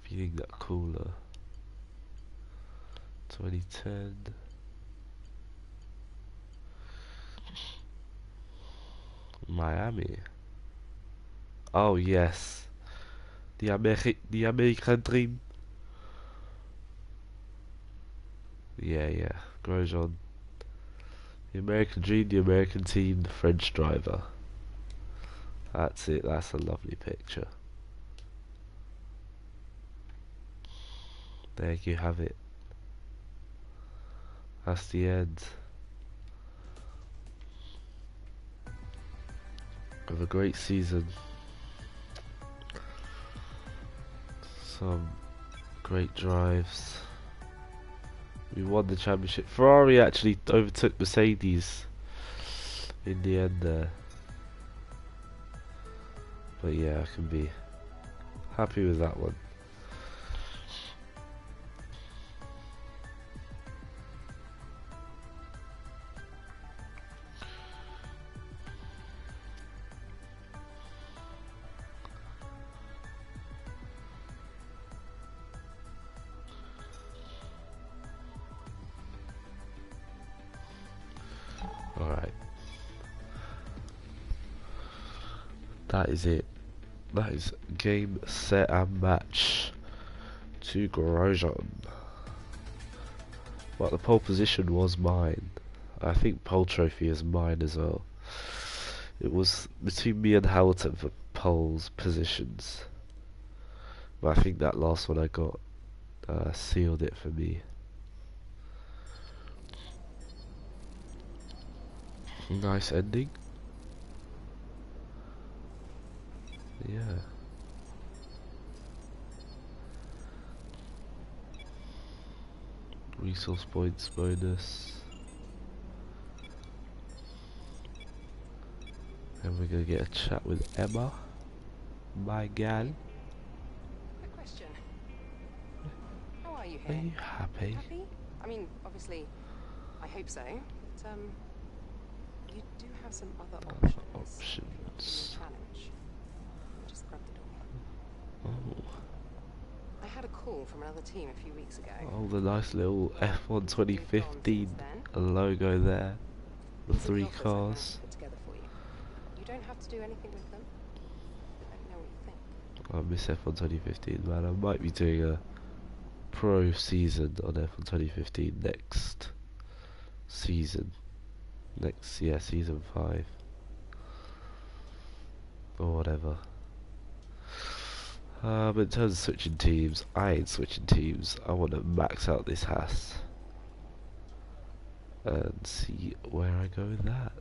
Viewing that cooler. 2010. Miami. Oh yes. The American dream. Yeah. Grosjean. The American dream, the American team, the French driver. That's it, that's a lovely picture. There you have it. That's the end of a great season. Some great drives. We won the championship. Ferrari actually overtook Mercedes in the end there. But yeah, I can be happy with that one. Alright. That is it. That is game, set and match to Grosjean. But the pole position was mine. I think pole trophy is mine as well. It was between me and Hamilton for poles positions. But I think that last one I got sealed it for me. Nice ending. Yeah. Resource points bonus. And we're gonna get a chat with Emma, my gal. Quick question. How are you Are here? you happy? Happy? I mean, obviously, I hope so. But, you do have some other options. In Options. the challenge. Just grab the door. Oh. I had a call from another team a few weeks ago. Oh, the nice little F1 2015 logo there. The These are 3 offers I've cars. managed to put together for you. You don't have to do anything with them. Let me know what you think. I miss F1 2015, man. I might be doing a pro season on F1 2015 next season. Season 5. Or whatever. But in terms of switching teams, I ain't switching teams. I want to max out this Haas. And see where I go with that.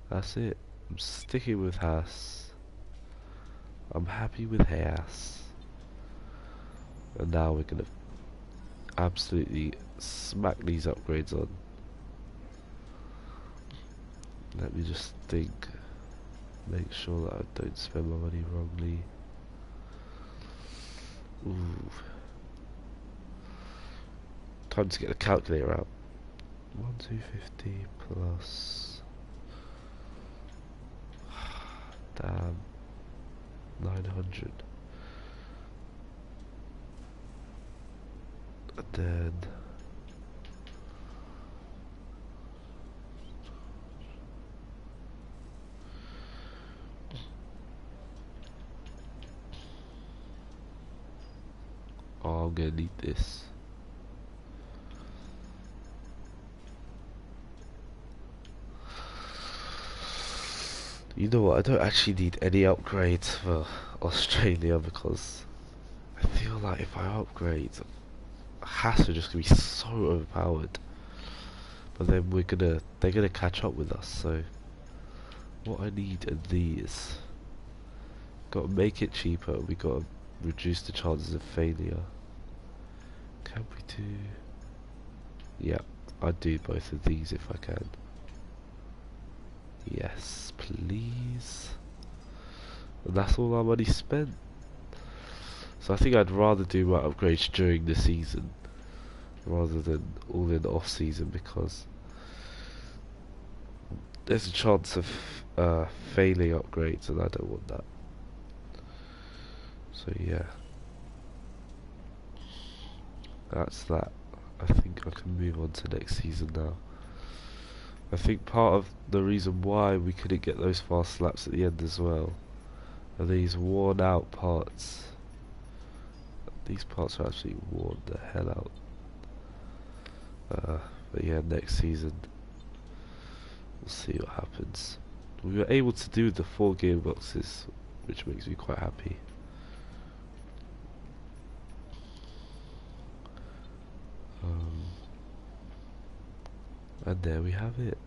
That's it. I'm sticking with Haas. I'm happy with Haas. And now we're gonna absolutely smack these upgrades on. Let me just think. Make sure that I don't spend my money wrongly. Ooh. Time to get the calculator out. 1250 plus. Damn. 900. And then. Oh, I'm gonna need this. You know what, I don't actually need any upgrades for Australia because I feel like if I upgrade, Haas are just gonna be so overpowered. But then they're gonna catch up with us, so what I need are these. Gotta make it cheaper, we gotta reduce the chances of failure. Can we do... Yeah, I'd do both of these if I can. Yes, please. And that's all our money spent. So I think I'd rather do my upgrades during the season rather than all in the off season, because there's a chance of failing upgrades and I don't want that. So yeah, that's that. I think I can move on to next season now. I think part of the reason why we couldn't get those fast laps at the end as well are these worn out parts. These parts are absolutely worn the hell out. But yeah, next season we'll see what happens. We were able to do the 4 gearboxes, which makes me quite happy. And there we have it.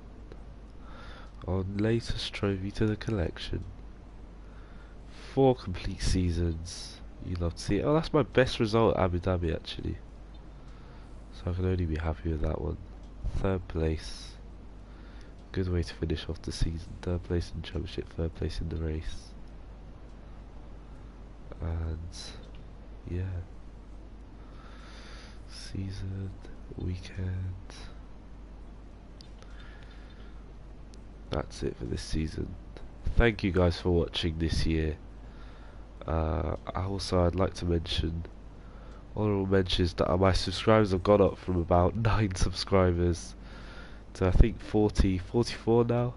Our latest trophy to the collection. 4 complete seasons. You love to see it. Oh, that's my best result at Abu Dhabi actually. So I can only be happy with that one. 3rd place. Good way to finish off the season. 3rd place in the championship, 3rd place in the race. And yeah. Season, weekend. That's it for this season. Thank you guys for watching this year. I'd like to mention, honorable mentions, that my subscribers have gone up from about 9 subscribers to I think 44 now.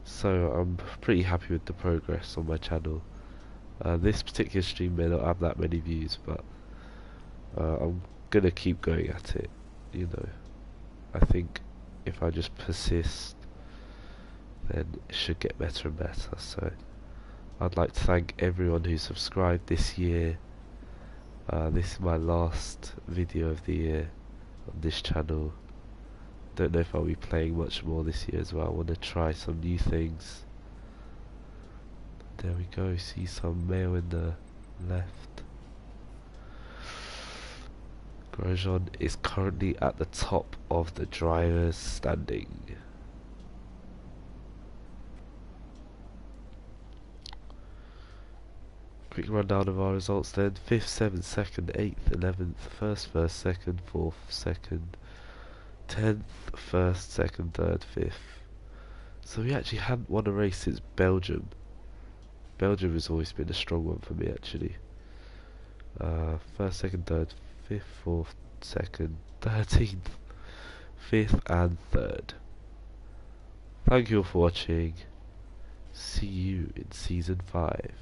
So I'm pretty happy with the progress on my channel. This particular stream may not have that many views, but I'm gonna keep going at it. You know, I think if I just persist, then it should get better and better. So I'd like to thank everyone who subscribed this year. This is my last video of the year on this channel. Don't know if I'll be playing much more this year as well. I want to try some new things. There we go, see some mail in the left. Grosjean is currently at the top of the drivers' standing. Quick rundown of our results then. 5th, 7th, 2nd, 8th, 11th, 1st, 2nd, 4th, 2nd, 10th, 1st, 2nd, 3rd, 5th. So we actually hadn't won a race since Belgium. Belgium has always been a strong one for me actually. 1st, 2nd, 3rd, 5th, 4th, 2nd, 13th, 5th and 3rd. Thank you all for watching. See you in season 5.